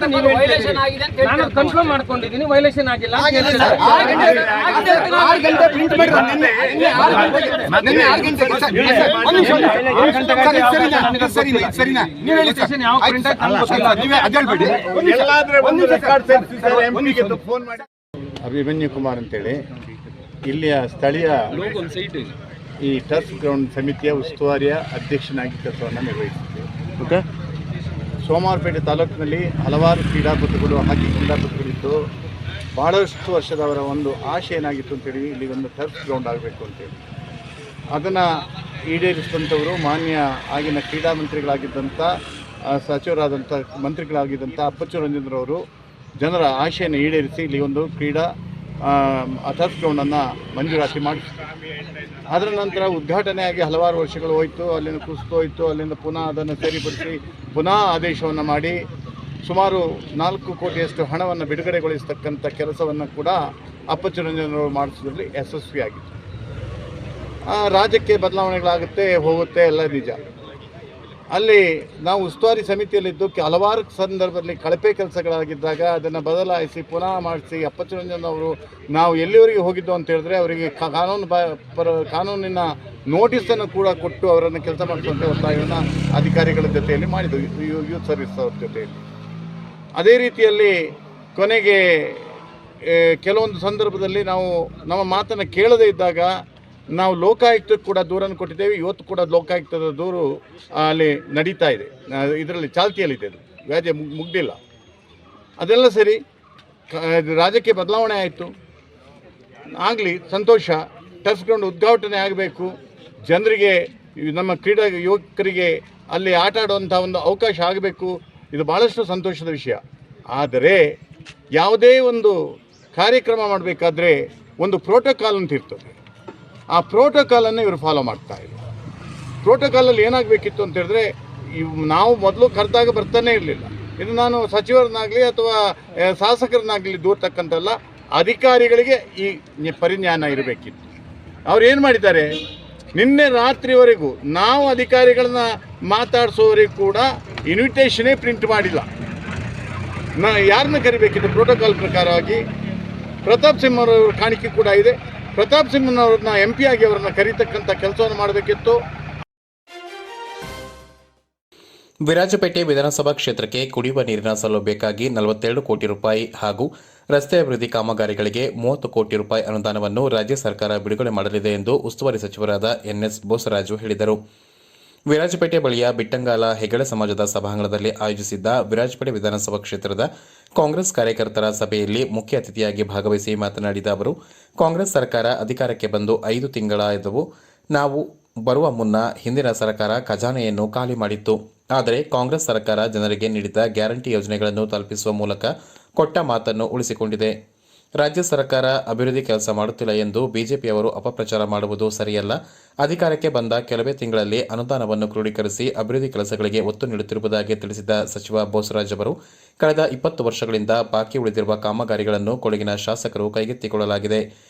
ಆಗಿದೆ ಅಂತ ನೀವು ನಾನು ಕನ್ಫರ್ಮ್ ಮಾಡ್ಕೊಂಡಿದ್ದೀನಿ. ವೈಲೇಷನ್ ಆಗಿಲ್ಲ.
ಅಭಿಮನ್ಯು ಕುಮಾರ್ ಅಂತೇಳಿ ಇಲ್ಲಿಯ ಸ್ಥಳೀಯ ಈ ಟರ್ಫ್ ಗ್ರೌಂಡ್ ಸಮಿತಿಯ ಉಸ್ತುವಾರಿಯ ಅಧ್ಯಕ್ಷನಾಗಿ ಕೆಲಸವನ್ನು ನಿರ್ವಹಿಸಿದ್ದೆ. ಓಕೆ, ಸೋಮವಾರಪೇಟೆ ತಾಲೂಕಿನಲ್ಲಿ ಹಲವಾರು ಕ್ರೀಡಾಪಟುಗಳು, ಹಾಕಿ ಕ್ರೀಡಾಪಟುಗಳಿದ್ದು ಭಾಳಷ್ಟು ವರ್ಷದವರ ಒಂದು ಆಶೆ ಏನಾಗಿತ್ತು ಅಂತೇಳಿ ಇಲ್ಲಿ ಒಂದು ಟರ್ಫ್ ಗ್ರೌಂಡ್ ಆಗಬೇಕು ಅಂತೇಳಿ ಅದನ್ನು ಈಡೇರಿಸಿದಂಥವರು ಮಾನ್ಯ ಆಗಿನ ಕ್ರೀಡಾ ಮಂತ್ರಿಗಳಾಗಿದ್ದಂಥ ಸಚಿವರಾದಂಥ ಮಂತ್ರಿಗಳಾಗಿದ್ದಂಥ ಅಪ್ಪಚ್ಚು ರಂಜೇಂದ್ರವರು ಜನರ ಆಶೆಯನ್ನು ಈಡೇರಿಸಿ ಇಲ್ಲಿ ಒಂದು ಕ್ರೀಡಾ ಟರ್ಫ್ ಗ್ರೌಂಡನ್ನು ಮಂಜೂರಾತಿ ಮಾಡಿಸಿದ್ರು. ಅದರ ನಂತರ ಉದ್ಘಾಟನೆಯಾಗಿ ಹಲವಾರು ವರ್ಷಗಳು ಹೋಯಿತು, ಅಲ್ಲಿಂದ ಕುಸಿತೋಯಿತು, ಅಲ್ಲಿಂದ ಪುನಃ ಅದನ್ನು ಸರಿಪಡಿಸಿ ಪುನಃ ಆದೇಶವನ್ನು ಮಾಡಿ ಸುಮಾರು 4 ಕೋಟಿಯಷ್ಟು ಹಣವನ್ನು ಬಿಡುಗಡೆಗೊಳಿಸತಕ್ಕಂಥ ಕೆಲಸವನ್ನು ಕೂಡ ಅಪ್ಪಚ್ಚು ರಂಜೇಂದ್ರವರು ಮಾಡಿಸೋದ್ರಲ್ಲಿ ಯಶಸ್ವಿಯಾಗಿತ್ತು. ರಾಜ್ಯಕ್ಕೆ ಬದಲಾವಣೆಗಳಾಗುತ್ತೆ, ಹೋಗುತ್ತೆ, ಎಲ್ಲ ನಿಜ. ಅಲ್ಲಿ ನಾವು ಉಸ್ತುವಾರಿ ಸಮಿತಿಯಲ್ಲಿದ್ದು ಹಲವಾರು ಸಂದರ್ಭದಲ್ಲಿ ಕಳಪೆ ಕೆಲಸಗಳಾಗಿದ್ದಾಗ ಅದನ್ನು ಬದಲಾಯಿಸಿ ಪುನಃ ಮಾಡಿಸಿ ಅಪ್ಪಚ್ಚು ರಂಜನ್ ಅವರು ನಾವು ಎಲ್ಲಿವರೆಗೆ ಹೋಗಿದ್ದು ಅಂತ ಹೇಳಿದ್ರೆ ಅವರಿಗೆ ಕಾನೂನಿನ ನೋಟಿಸನ್ನು ಕೂಡ ಕೊಟ್ಟು ಅವರನ್ನು ಕೆಲಸ ಮಾಡಿಸುವಂಥ ಒತ್ತಾಯವನ್ನು ಅಧಿಕಾರಿಗಳ ಜೊತೆಯಲ್ಲಿ ಮಾಡಿದ್ವು, ಯೂತ್ ಸರ್ವಿಸ್ ಅವ್ರ ಜೊತೆಯಲ್ಲಿ. ಅದೇ ರೀತಿಯಲ್ಲಿ ಕೊನೆಗೆ ಕೆಲವೊಂದು ಸಂದರ್ಭದಲ್ಲಿ ನಾವು ನಮ್ಮ ಮಾತನ್ನು ಕೇಳದೇ ಇದ್ದಾಗ ನಾವು ಲೋಕಾಯುಕ್ತಕ್ಕೆ ಕೂಡ ದೂರನ್ನು ಕೊಟ್ಟಿದ್ದೇವೆ. ಇವತ್ತು ಕೂಡ ಲೋಕಾಯುಕ್ತದ ದೂರು ಅಲ್ಲಿ ನಡೀತಾ ಇದೆ, ಇದರಲ್ಲಿ ಚಾಲ್ತಿಯಲ್ಲಿದೆ, ಅದು ವ್ಯಾಜ್ಯ ಮುಗ್ದಿಲ್ಲ. ಅದೆಲ್ಲ ಸರಿ, ರಾಜ್ಯಕ್ಕೆ ಬದಲಾವಣೆ ಆಯಿತು, ಆಗಲಿ ಸಂತೋಷ. ಟರ್ಫ್ ಗ್ರೌಂಡ್ ಉದ್ಘಾಟನೆ ಆಗಬೇಕು, ಜನರಿಗೆ ನಮ್ಮ ಕ್ರೀಡಾ ಯುವಕರಿಗೆ ಅಲ್ಲಿ ಆಟ ಆಡುವಂಥ ಒಂದು ಅವಕಾಶ ಆಗಬೇಕು, ಇದು ಭಾಳಷ್ಟು ಸಂತೋಷದ ವಿಷಯ. ಆದರೆ ಯಾವುದೇ ಒಂದು ಕಾರ್ಯಕ್ರಮ ಮಾಡಬೇಕಾದ್ರೆ ಒಂದು ಪ್ರೋಟೋಕಾಲ್ ಅಂತ ಇರ್ತದೆ, ಆ ಪ್ರೋಟೋಕಾಲನ್ನು ಇವರು ಫಾಲೋ ಮಾಡ್ತಾ ಇಲ್ಲ. ಪ್ರೋಟೋಕಾಲಲ್ಲಿ ಏನಾಗಬೇಕಿತ್ತು ಅಂತ ಹೇಳಿದ್ರೆ, ನಾವು ಮೊದಲು ಕರೆದಾಗ ಬರ್ತಾನೆ ಇರಲಿಲ್ಲ. ಇದು ನಾನು ಸಚಿವರನ್ನಾಗಲಿ ಅಥವಾ ಶಾಸಕರನ್ನಾಗಲಿ ದೂರತಕ್ಕಂಥಲ್ಲ, ಅಧಿಕಾರಿಗಳಿಗೆ ಈ ಪರಿಜ್ಞಾನ ಇರಬೇಕಿತ್ತು. ಅವ್ರು ಏನು ಮಾಡಿದ್ದಾರೆ, ನಿನ್ನೆ ರಾತ್ರಿವರೆಗೂ ನಾವು ಅಧಿಕಾರಿಗಳನ್ನ ಮಾತಾಡಿಸೋವರೆಗೂ ಕೂಡ ಇನ್ವಿಟೇಷನೇ ಪ್ರಿಂಟ್ ಮಾಡಿಲ್ಲ. ಯಾರನ್ನ ಕರಿಬೇಕಿತ್ತು ಪ್ರೋಟೋಕಾಲ್ ಪ್ರಕಾರವಾಗಿ? ಪ್ರತಾಪ್ ಸಿಂಹರವರ ಕಾಣಿಕೆ ಕೂಡ ಇದೆ. ಪ್ರತಾಪ್ ಸಿಂಹನವ್ರನ್ನ MP ಆಗಿ ಅವರನ್ನು ಕರೀತಕ್ಕಂಥ ಕೆಲಸವನ್ನು ಮಾಡಬೇಕಿತ್ತು.
ವಿರಾಜಪೇಟೆ ವಿಧಾನಸಭಾ ಕ್ಷೇತ್ರಕ್ಕೆ ಕುಡಿಯುವ ನೀರಿನ ಸೌಲಭ್ಯಕ್ಕಾಗಿ 42 ಕೋಟಿ ರೂಪಾಯಿ ಹಾಗೂ ರಸ್ತೆ ಅಭಿವೃದ್ಧಿ ಕಾಮಗಾರಿಗಳಿಗೆ 30 ಕೋಟಿ ರೂಪಾಯಿ ಅನುದಾನವನ್ನು ರಾಜ್ಯ ಸರ್ಕಾರ ಬಿಡುಗಡೆ ಮಾಡಲಿದೆ ಎಂದು ಉಸ್ತುವಾರಿ ಸಚಿವರಾದ NS ಬೋಸರಾಜು ಹೇಳಿದರು. ವಿರಾಜಪೇಟೆ ಬಳಿಯ ಬಿಟ್ಟಂಗಾಲ ಹೆಗಡೆ ಸಮಾಜದ ಸಭಾಂಗಣದಲ್ಲಿ ಆಯೋಜಿಸಿದ್ದ ವಿರಾಜಪೇಟೆ ವಿಧಾನಸಭಾ ಕ್ಷೇತ್ರದ ಕಾಂಗ್ರೆಸ್ ಕಾರ್ಯಕರ್ತರ ಸಭೆಯಲ್ಲಿ ಮುಖ್ಯ ಅತಿಥಿಯಾಗಿ ಭಾಗವಹಿಸಿ ಮಾತನಾಡಿದ ಅವರು, ಕಾಂಗ್ರೆಸ್ ಸರ್ಕಾರ ಅಧಿಕಾರಕ್ಕೆ ಬಂದು 5 ತಿಂಗಳಾದವು. ನಾವು ಬರುವ ಮುನ್ನ ಹಿಂದಿನ ಸರ್ಕಾರ ಖಜಾನೆಯನ್ನು ಖಾಲಿ ಮಾಡಿತ್ತು. ಆದರೆ ಕಾಂಗ್ರೆಸ್ ಸರ್ಕಾರ ಜನರಿಗೆ ನೀಡಿದ ಗ್ಯಾರಂಟಿ ಯೋಜನೆಗಳನ್ನು ತಲುಪಿಸುವ ಮೂಲಕ ಕೊಟ್ಟ ಮಾತನ್ನು ಉಳಿಸಿಕೊಂಡಿದೆ. ರಾಜ್ಯ ಸರ್ಕಾರ ಅಭಿವೃದ್ಧಿ ಕೆಲಸ ಮಾಡುತ್ತಿಲ್ಲ ಎಂದು ಬಿಜೆಪಿಯವರು ಅಪಪ್ರಚಾರ ಮಾಡುವುದು ಸರಿಯಲ್ಲ. ಅಧಿಕಾರಕ್ಕೆ ಬಂದ ಕೆಲವೇ ತಿಂಗಳಲ್ಲಿ ಅನುದಾನವನ್ನು ಕ್ರೋಢೀಕರಿಸಿ ಅಭಿವೃದ್ಧಿ ಕೆಲಸಗಳಿಗೆ ಒತ್ತು ನೀಡುತ್ತಿರುವುದಾಗಿ ತಿಳಿಸಿದ ಸಚಿವ ಬೋಸರಾಜ್ ಅವರು, ಕಳೆದ 20 ವರ್ಷಗಳಿಂದ ಬಾಕಿ ಉಳಿದಿರುವ ಕಾಮಗಾರಿಗಳನ್ನು ಕೊಡಗಿನ ಶಾಸಕರು ಕೈಗೆತ್ತಿಕೊಳ್ಳಲಾಗಿದೆ.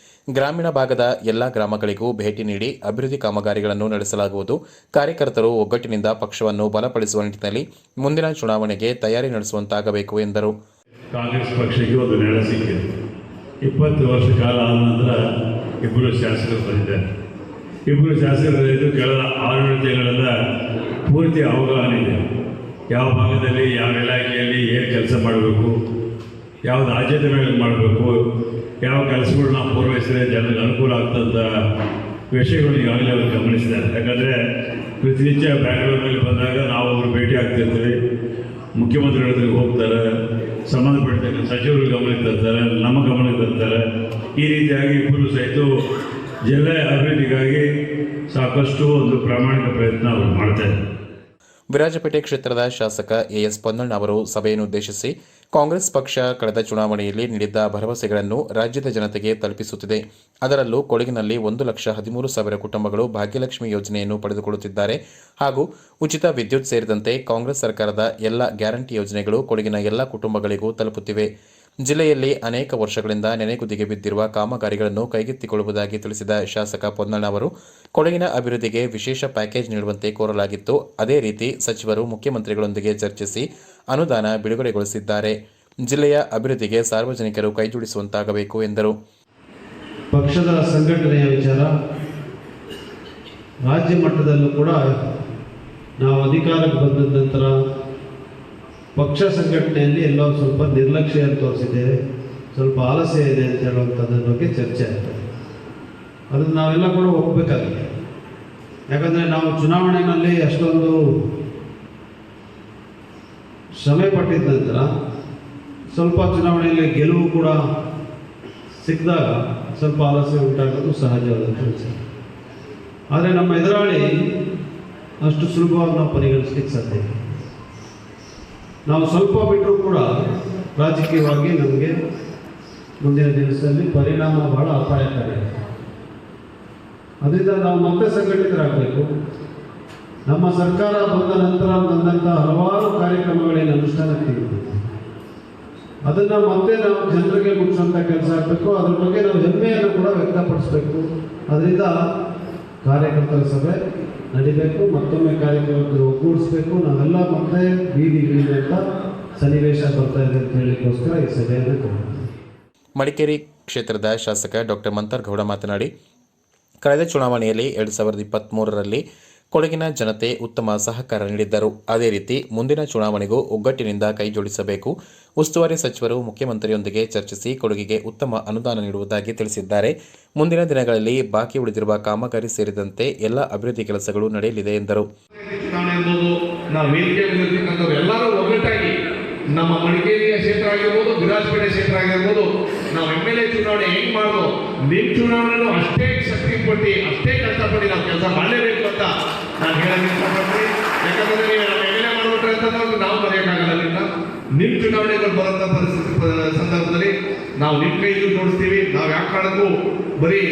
ಗ್ರಾಮೀಣ ಭಾಗದ ಎಲ್ಲಾ ಗ್ರಾಮಗಳಿಗೂ ಭೇಟಿ ನೀಡಿ ಅಭಿವೃದ್ಧಿ ಕಾಮಗಾರಿಗಳನ್ನು ನಡೆಸಲಾಗುವುದು. ಕಾರ್ಯಕರ್ತರು ಒಗ್ಗಟ್ಟಿನಿಂದ ಪಕ್ಷವನ್ನು ಬಲಪಡಿಸುವ ನಿಟ್ಟಿನಲ್ಲಿ ಮುಂದಿನ ಚುನಾವಣೆಗೆ ತಯಾರಿ ನಡೆಸುವಂತಾಗಬೇಕು ಎಂದರು.
ಕಾಂಗ್ರೆಸ್ ಪಕ್ಷಕ್ಕೆ ಒಂದು ನೆಲೆ ಸಿಕ್ಕಿದೆ. 20 ವರ್ಷ ಕಾಲ ಆದ ನಂತರ ಇಬ್ಬರು ಶಾಸಕರು ಬಂದಿದ್ದಾರೆ. ಇಬ್ಬರು ಶಾಸಕರು ಕಳೆದ 6 ತಿಂಗಳಿಂದ ಪೂರ್ತಿ ಅವಗಾಹನ ಇದೆ. ಯಾವ ಭಾಗದಲ್ಲಿ ಯಾವ ಇಲಾಖೆಯಲ್ಲಿ ಏನು ಕೆಲಸ ಮಾಡಬೇಕು, ಯಾವುದು ಆದ್ಯತೆ ಮೇಲೆ ಮಾಡಬೇಕು, ಯಾವ ಕೆಲಸಗಳು ನಾವು ಪೂರ್ವಹಿಸಿದರೆ ಜನರಿಗೆ ಅನುಕೂಲ ಆಗ್ತಂಥ ವಿಷಯಗಳು ಈಗಾಗಲೇ ಅವರು ಗಮನಿಸಿದ್ದಾರೆ. ಯಾಕಂದರೆ ಪ್ರತಿನಿತ್ಯ ಬ್ಯಾಂಗ್ಳೂರಿನಲ್ಲಿ ಬಂದಾಗ ನಾವು ಅವರು ಭೇಟಿ ಆಗ್ತಿರ್ತೀವಿ. ಮುಖ್ಯಮಂತ್ರಿಗಳ ಹತ್ರ ಹೋಗ್ತಾರೆ, ಸಂಬಂಧಪಟ್ಟಿರ್ತಕ್ಕಂಥ ಸಚಿವರು ಗಮನಕ್ಕೆ ತರ್ತಾರೆ, ನಮ್ಮ ಗಮನಕ್ಕೆ ತರ್ತಾರೆ. ಈ ರೀತಿಯಾಗಿ ಇಬ್ಬರು ಸಹಿತ ಜಿಲ್ಲೆ ಅಭಿವೃದ್ಧಿಗಾಗಿ ಸಾಕಷ್ಟು ಒಂದು ಪ್ರಾಮಾಣಿಕ ಪ್ರಯತ್ನ ಅವರು ಮಾಡ್ತಾರೆ.
ವಿರಾಜಪೇಟೆ ಕ್ಷೇತ್ರದ ಶಾಸಕ AS ಪೊನ್ನಣ್ಣ ಅವರು ಸಭೆಯನ್ನುದ್ದೇಶಿಸಿ, ಕಾಂಗ್ರೆಸ್ ಪಕ್ಷ ಕಳೆದ ಚುನಾವಣೆಯಲ್ಲಿ ನೀಡಿದ್ದ ಭರವಸೆಗಳನ್ನು ರಾಜ್ಯದ ಜನತೆಗೆ ತಲುಪಿಸುತ್ತಿದೆ. ಅದರಲ್ಲೂ ಕೊಡಗಿನಲ್ಲಿ 1,13,000 ಕುಟುಂಬಗಳು ಭಾಗ್ಯಲಕ್ಷ್ಮಿ ಯೋಜನೆಯನ್ನು ಪಡೆದುಕೊಳ್ಳುತ್ತಿದ್ದಾರೆ ಹಾಗೂ ಉಚಿತ ವಿದ್ಯುತ್ ಸೇರಿದಂತೆ ಕಾಂಗ್ರೆಸ್ ಸರ್ಕಾರದ ಎಲ್ಲ ಗ್ಯಾರಂಟಿ ಯೋಜನೆಗಳು ಕೊಡಗಿನ ಎಲ್ಲ ಕುಟುಂಬಗಳಿಗೂ ತಲುಪುತ್ತಿವೆ. ಜಿಲ್ಲೆಯಲ್ಲಿ ಅನೇಕ ವರ್ಷಗಳಿಂದ ನೆನೆಗುದಿಗೆ ಬಿದ್ದಿರುವ ಕಾಮಗಾರಿಗಳನ್ನು ಕೈಗೆತ್ತಿಕೊಳ್ಳುವುದಾಗಿ ತಿಳಿಸಿದ ಶಾಸಕ ಪೊನ್ನಣ್ಣ ಅವರು, ಕೊಡಗಿನ ಅಭಿವೃದ್ಧಿಗೆ ವಿಶೇಷ ಪ್ಯಾಕೇಜ್ ನೀಡುವಂತೆ ಕೋರಲಾಗಿತ್ತು. ಅದೇ ರೀತಿ ಸಚಿವರು ಮುಖ್ಯಮಂತ್ರಿಗಳೊಂದಿಗೆ ಚರ್ಚಿಸಿ ಅನುದಾನ ಬಿಡುಗಡೆಗೊಳಿಸಿದ್ದಾರೆ. ಜಿಲ್ಲೆಯ ಅಭಿವೃದ್ಧಿಗೆ ಸಾರ್ವಜನಿಕರು ಕೈಜೋಡಿಸುವಂತಾಗಬೇಕು ಎಂದರು.
ಪಕ್ಷದ ಸಂಘಟನೆಯ ವಿಚಾರ ರಾಜ್ಯ ಮಟ್ಟದಲ್ಲೂ ಕೂಡ ನಾವು ಅಧಿಕಾರಕ್ಕೆ ಬಂದ ನಂತರ ಪಕ್ಷ ಸಂಘಟನೆಯಲ್ಲಿ ಎಲ್ಲೋ ಸ್ವಲ್ಪ ನಿರ್ಲಕ್ಷ್ಯ ತೋರಿಸಿದ್ದೇವೆ, ಸ್ವಲ್ಪ ಆಲಸ್ಯ ಇದೆ ಅಂತ ಹೇಳುವಂಥದ್ರ ಬಗ್ಗೆ ಚರ್ಚೆ ಆಗ್ತದೆ. ಅದನ್ನು ನಾವೆಲ್ಲ ಕೂಡ ಒಪ್ಪಬೇಕಾಗಿದೆ. ಯಾಕಂದರೆ ನಾವು ಚುನಾವಣೆಯಲ್ಲಿ ಅಷ್ಟೊಂದು ಶ್ರಮೆ ಪಟ್ಟಿದ ನಂತರ ಸ್ವಲ್ಪ ಚುನಾವಣೆಯಲ್ಲಿ ಗೆಲುವು ಕೂಡ ಸಿಕ್ಕಿದಾಗ ಸ್ವಲ್ಪ ಆಲಸ್ಯ ಉಂಟಾಗೋದು ಸಹಜವಾದ ಕೆಲಸ. ಆದರೆ ನಮ್ಮ ಎದುರಾಳಿ ಅಷ್ಟು ಸುಲಭವಾಗಿ ನಾವು ಪರಿಗಣಿಸಲಿಕ್ಕೆ ಸಾಧ್ಯ ಇಲ್ಲ. ನಾವು ಸ್ವಲ್ಪ ಬಿಟ್ಟರೂ ಕೂಡ ರಾಜಕೀಯವಾಗಿ ನಮಗೆ ಮುಂದಿನ ದಿವಸದಲ್ಲಿ ಪರಿಣಾಮ ಬಹಳ ಅಪಾಯಕಾರಿ. ಅದರಿಂದ ನಾವು ಮತ್ತೆ ಸಂಘಟಿತರಾಗಬೇಕು. ನಮ್ಮ ಸರ್ಕಾರ ಬಂದ ನಂತರ ಬಂದಂಥ ಹಲವಾರು ಕಾರ್ಯಕ್ರಮಗಳೇನು ಅನುಷ್ಠಾನಕ್ಕೆ ತೆಗೆದಿದೆ, ಅದನ್ನು ಮತ್ತೆ ನಾವು ಜನರಿಗೆ ಮುಟ್ಟಿಸುವಂಥ ಕೆಲಸ ಆಗಬೇಕು. ಅದ್ರ ಬಗ್ಗೆ ನಾವು ಹೆಮ್ಮೆಯನ್ನು ಕೂಡ ವ್ಯಕ್ತಪಡಿಸಬೇಕು. ಅದರಿಂದ ಕಾರ್ಯಕರ್ತರ ಸಭೆ ನಡಿಬೇಕು, ಮತ್ತೊಮ್ಮೆ ಕಾರ್ಯಕ್ರಮಕ್ಕೆ ಒಗ್ಗೂಡಿಸಬೇಕು. ನಾವೆಲ್ಲ ಮತ್ತೆ ಬೀದಿಗಿಳಿದಂಥ ಸನ್ನಿವೇಶ ಬರ್ತಾ ಇದೆ ಅಂತ ಹೇಳಲಿಕ್ಕೋಸ್ಕರ ಈ ಸಭೆಯನ್ನು ತಗೊಂಡಿದ್ದೀವಿ.
ಮಡಿಕೇರಿ ಕ್ಷೇತ್ರದ ಶಾಸಕ ಡಾಕ್ಟರ್ ಮಂತರ್ಗೌಡ ಮಾತನಾಡಿ, ಕಳೆದ ಚುನಾವಣೆಯಲ್ಲಿ 2023ರಲ್ಲಿ ಕೊಡಗಿನ ಜನತೆ ಉತ್ತಮ ಸಹಕಾರ ನೀಡಿದ್ದರು. ಅದೇ ರೀತಿ ಮುಂದಿನ ಚುನಾವಣೆಗೂ ಒಗ್ಗಟ್ಟಿನಿಂದ ಕೈಜೋಡಿಸಬೇಕು. ಉಸ್ತುವಾರಿ ಸಚಿವರು ಮುಖ್ಯಮಂತ್ರಿಯೊಂದಿಗೆ ಚರ್ಚಿಸಿ ಕೊಡಗಿಗೆ ಉತ್ತಮ ಅನುದಾನ ನೀಡುವುದಾಗಿ ತಿಳಿಸಿದ್ದಾರೆ. ಮುಂದಿನ ದಿನಗಳಲ್ಲಿ ಬಾಕಿ ಉಳಿದಿರುವ ಕಾಮಗಾರಿ ಸೇರಿದಂತೆ ಎಲ್ಲ ಅಭಿವೃದ್ಧಿ ಕೆಲಸಗಳು ನಡೆಯಲಿದೆ ಎಂದರು.
ಎಲ್ಲರೂ ಒಗ್ಗಟ್ಟಾಗಿ ನಮ್ಮ ಮಡಿಕೇರಿಯ ಕ್ಷೇತ್ರ ಆಗಿರ್ಬೋದು, ವಿರಾಜಪೇಟೆ ಕ್ಷೇತ್ರ ಆಗಿರ್ಬೋದು, ನಾವು MLA ಚುನಾವಣೆ ಹೆಂಗ್ ಮಾಡೋದು, ನಿಮ್ಮ ಚುನಾವಣೆನೂ ಅಷ್ಟೇ ಶಕ್ತಿ ಪಟ್ಟು ಅಷ್ಟೇ ಕಷ್ಟಪಟ್ಟು ನಾವು ಕೆಲಸ ಮಾಡಲೇಬೇಕು ಅಂತ ನಾನು ಹೇಳಕ್ಕೆ ಇಷ್ಟಪಡ್ತೀನಿ. ಯಾಕಂದ್ರೆ ನೀವು ನಮ್ಮ MLA ಮಾಡ್ಬಿಟ್ರೆ ಅಂತಂದ್ರೆ ನಾವು ಬರೆಯೋಕ್ಕಾಗಲ್ಲ. ನಿಮ್ಮ ಚುನಾವಣೆಗಳು ಬರೋಂಥ ಪರಿಸ್ಥಿತಿ ಸಂದರ್ಭದಲ್ಲಿ ನಾವು ನಿಮ್ಮ ಕೈಗೂ ಜೋಡಿಸ್ತೀವಿ. ನಾವು ಯಾವ ಕಾರಣಕ್ಕೂ ಬರೀ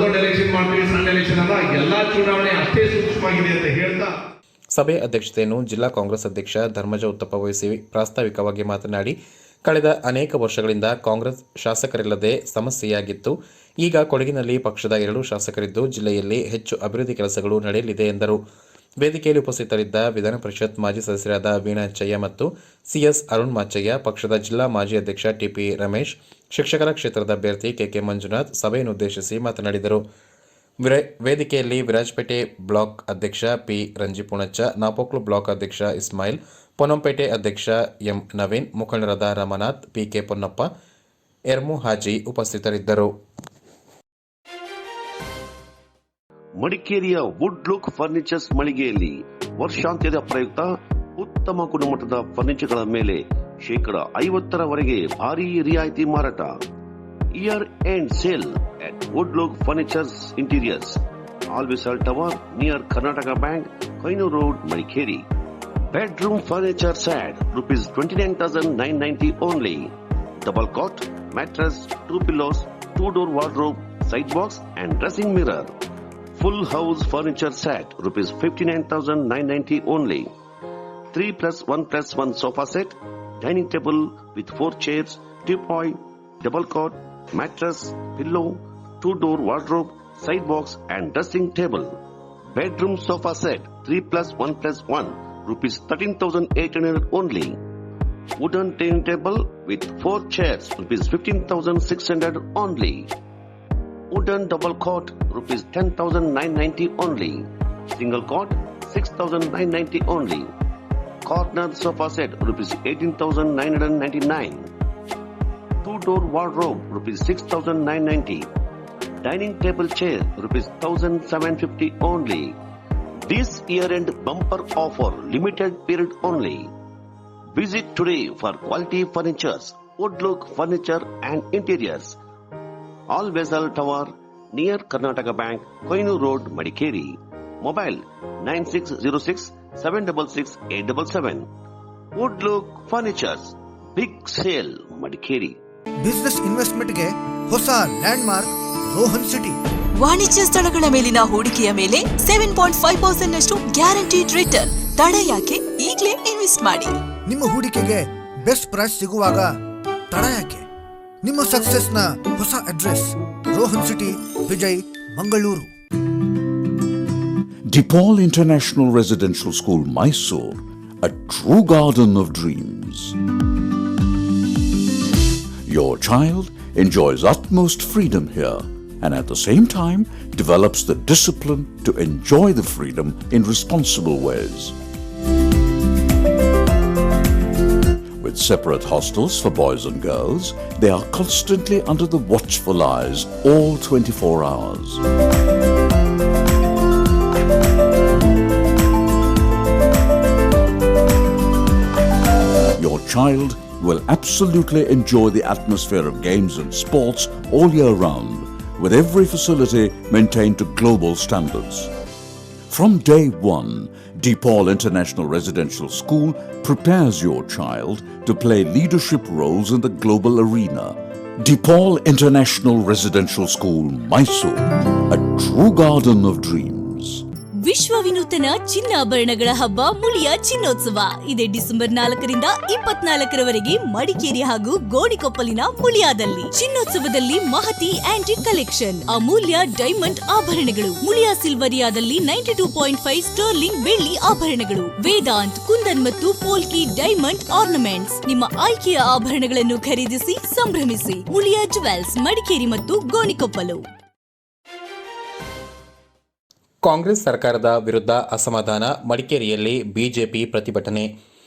ದೊಡ್ಡ ಎಲೆಕ್ಷನ್ ಮಾಡ್ತೀವಿ, ಸಣ್ಣ ಎಲೆಕ್ಷನ್ ಅಲ್ಲ, ಎಲ್ಲ ಚುನಾವಣೆ ಅಷ್ಟೇ ಸೂಕ್ಷ್ಮವಾಗಿದೆ ಅಂತ ಹೇಳ್ತಾ
ಸಭೆ ಅಧ್ಯಕ್ಷತೆಯನ್ನು ಜಿಲ್ಲಾ ಕಾಂಗ್ರೆಸ್ ಅಧ್ಯಕ್ಷ ಧರ್ಮಜ ಉತ್ತಪ್ಪ ವಹಿಸಿ ಪ್ರಾಸ್ತಾವಿಕವಾಗಿ ಮಾತನಾಡಿ, ಕಳೆದ ಅನೇಕ ವರ್ಷಗಳಿಂದ ಕಾಂಗ್ರೆಸ್ ಶಾಸಕರಿಲ್ಲದೆ ಸಮಸ್ಯೆಯಾಗಿತ್ತು. ಈಗ ಕೊಡಗಿನಲ್ಲಿ ಪಕ್ಷದ 2 ಶಾಸಕರಿದ್ದು ಜಿಲ್ಲೆಯಲ್ಲಿ ಹೆಚ್ಚು ಅಭಿವೃದ್ಧಿ ಕೆಲಸಗಳು ನಡೆಯಲಿದೆ ಎಂದರು. ವೇದಿಕೆಯಲ್ಲಿ ಉಪಸ್ಥಿತರಿದ್ದ ವಿಧಾನ ಪರಿಷತ್ ಮಾಜಿ ಸದಸ್ಯರಾದ ವೀಣಾ ಚಯ್ಯ ಮತ್ತು ಸಿಎಸ್ ಅರುಣ್ ಮಾಚಯ್ಯ, ಪಕ್ಷದ ಜಿಲ್ಲಾ ಮಾಜಿ ಅಧ್ಯಕ್ಷ ಟಿಪಿ ರಮೇಶ್, ಶಿಕ್ಷಕರ ಕ್ಷೇತ್ರದ ಅಭ್ಯರ್ಥಿ ಕೆಕೆ ಮಂಜುನಾಥ್ ಸಭೆಯನ್ನು ಉದ್ದೇಶಿಸಿ ಮಾತನಾಡಿದರು. ವೇದಿಕೆಯಲ್ಲಿ ವಿರಾಜಪೇಟೆ ಬ್ಲಾಕ್ ಅಧ್ಯಕ್ಷ ಪಿ ರಂಜಿಪುಣಚ್ಚ, ನಾಪೋಕ್ಲು ಬ್ಲಾಕ್ ಅಧ್ಯಕ್ಷ ಇಸ್ಮಾಯಿಲ್, ಪೊನ್ನಂಪೇಟೆ ಅಧ್ಯಕ್ಷ ಎಂ ನವೀನ್, ಮುಖಂಡರಾದ ರಮನಾಥ್, ಪಿಕೆ ಪೊನ್ನಪ್ಪ, ಎರ್ಮು ಹಾಜಿ ಉಪಸ್ಥಿತರಿದ್ದರು.
ಮಡಿಕೇರಿಯ ವುಡ್ ಲುಕ್ ಫರ್ನಿಚರ್ಸ್ ಮಳಿಗೆಯಲ್ಲಿ ವರ್ಷಾಂತ್ಯದ ಪ್ರಯುಕ್ತ ಉತ್ತಮ ಗುಣಮಟ್ಟದ ಫರ್ನಿಚರ್ಗಳ ಮೇಲೆ 50% ಭಾರಿ ರಿಯಾಯಿತಿ ಮಾರಾಟ. Year end sale at Woodlook Furniture's Interiors, Alvisal Tower near Karnataka Bank, Koinur Road, Madikeri. Bedroom furniture set rupees 29,990 only. Double cot, mattress, 2 pillows, 2-door wardrobe, side box and dressing mirror. Full house furniture set rupees 59,990 only. 3+1+1 sofa set, dining table with 4 chairs, teapoy, double cot, mattress, pillow, 2-door wardrobe, side box and dressing table. Bedroom sofa set 3+1+1 rupees 13,800 only. Wooden dining table with 4 chairs rupees 15,600 only. Wooden double cot rupees 10,990 only. Single cot 6,990 only. Corner sofa set rupees 18,999. 2-door wardrobe rupees 6,990. Dining table chair rupees 1,750 only. This year-end bumper offer limited period only. Visit today for quality furnitures, Woodlook Furniture and Interiors. Alvisal Tower near Karnataka Bank, Koinur Road, Madikeri. Mobile 9606-766-877. Woodlook Furnitures. Big sale, Madikeri.
Business ಇನ್ವೆಸ್ಟ್ಮೆಂಟ್ಗೆ ಹೊಸ ಲ್ಯಾಂಡ್ ಮಾರ್ಕ್ ರೋಹನ್ ಸಿಟಿ.
ವಾಣಿಜ್ಯ ಸ್ಥಳಗಳ ಮೇಲಿನ ಹೂಡಿಕೆಯ ಮೇಲೆ 7.5% ನಷ್ಟು ಗ್ಯಾರಂಟಿಡ್ ರಿಟರ್ನ್. ತಡ ಯಾಕೆ? ಈಗಲೇ ಇನ್ವೆಸ್ಟ್ ಮಾಡಿ.
ನಿಮ್ಮ ಹೂಡಿಕೆಗೆ ಬೆಸ್ಟ್ ಪ್ರೈಸ್ ಸಿಗುವಾಗ ತಡ ಯಾಕೆ? ನಿಮ್ಮ ಸಕ್ಸೆಸ್ ನ ಹೊಸ address Rohan city, Vijay, Mangaluru.
DePaul International Residential School, Mysore, a true garden of dreams. Your child enjoys utmost freedom here and at the same time develops the discipline to enjoy the freedom in responsible ways. With separate hostels for boys and girls, they are constantly under the watchful eyes all 24 hours. Your child will absolutely enjoy the atmosphere of games and sports all year round, with every facility maintained to global standards. From day one, DePaul International Residential School prepares your child to play leadership roles in the global arena. DePaul International Residential School, Mysore, a true garden of dreams.
ವಿಶ್ವ ವಿನೂತನ ಚಿನ್ನಾಭರಣಗಳ ಹಬ್ಬ ಮುಳಿಯ ಚಿನ್ನೋತ್ಸವ ಇದೆ ಡಿಸೆಂಬರ್ 4ರಿಂದ 24ರವರೆಗೆ ಮಡಿಕೇರಿ ಹಾಗೂ ಗೋಣಿಕೊಪ್ಪಲಿನ ಮುಳಿಯಾದಲ್ಲಿ. ಚಿನ್ನೋತ್ಸವದಲ್ಲಿ ಮಹತಿ ಆಂಟಿಕ್ ಕಲೆಕ್ಷನ್, ಅಮೂಲ್ಯ ಡೈಮಂಡ್ ಆಭರಣಗಳು, ಮುಳಿಯ ಸಿಲ್ವರಿಯಾದಲ್ಲಿ 92.5 ಸ್ಟರ್ಲಿಂಗ್ ಬೆಳ್ಳಿ ಆಭರಣಗಳು, ವೇದಾಂತ್, ಕುಂದನ್ ಮತ್ತು ಪೋಲ್ಕಿ ಡೈಮಂಡ್ ಆರ್ನಮೆಂಟ್ಸ್. ನಿಮ್ಮ ಆಯ್ಕೆಯ ಆಭರಣಗಳನ್ನು ಖರೀದಿಸಿ ಸಂಭ್ರಮಿಸಿ. ಮುಳಿಯ ಜುವೆಲ್ಸ್, ಮಡಿಕೇರಿ ಮತ್ತು ಗೋಣಿಕೊಪ್ಪಲು.
ಕಾಂಗ್ರೆಸ್ ಸರ್ಕಾರದ ವಿರುದ್ಧ ಅಸಮಾಧಾನ, ಮಡಿಕೇರಿಯಲ್ಲಿ ಬಿಜೆಪಿ ಪ್ರತಿಭಟನೆ.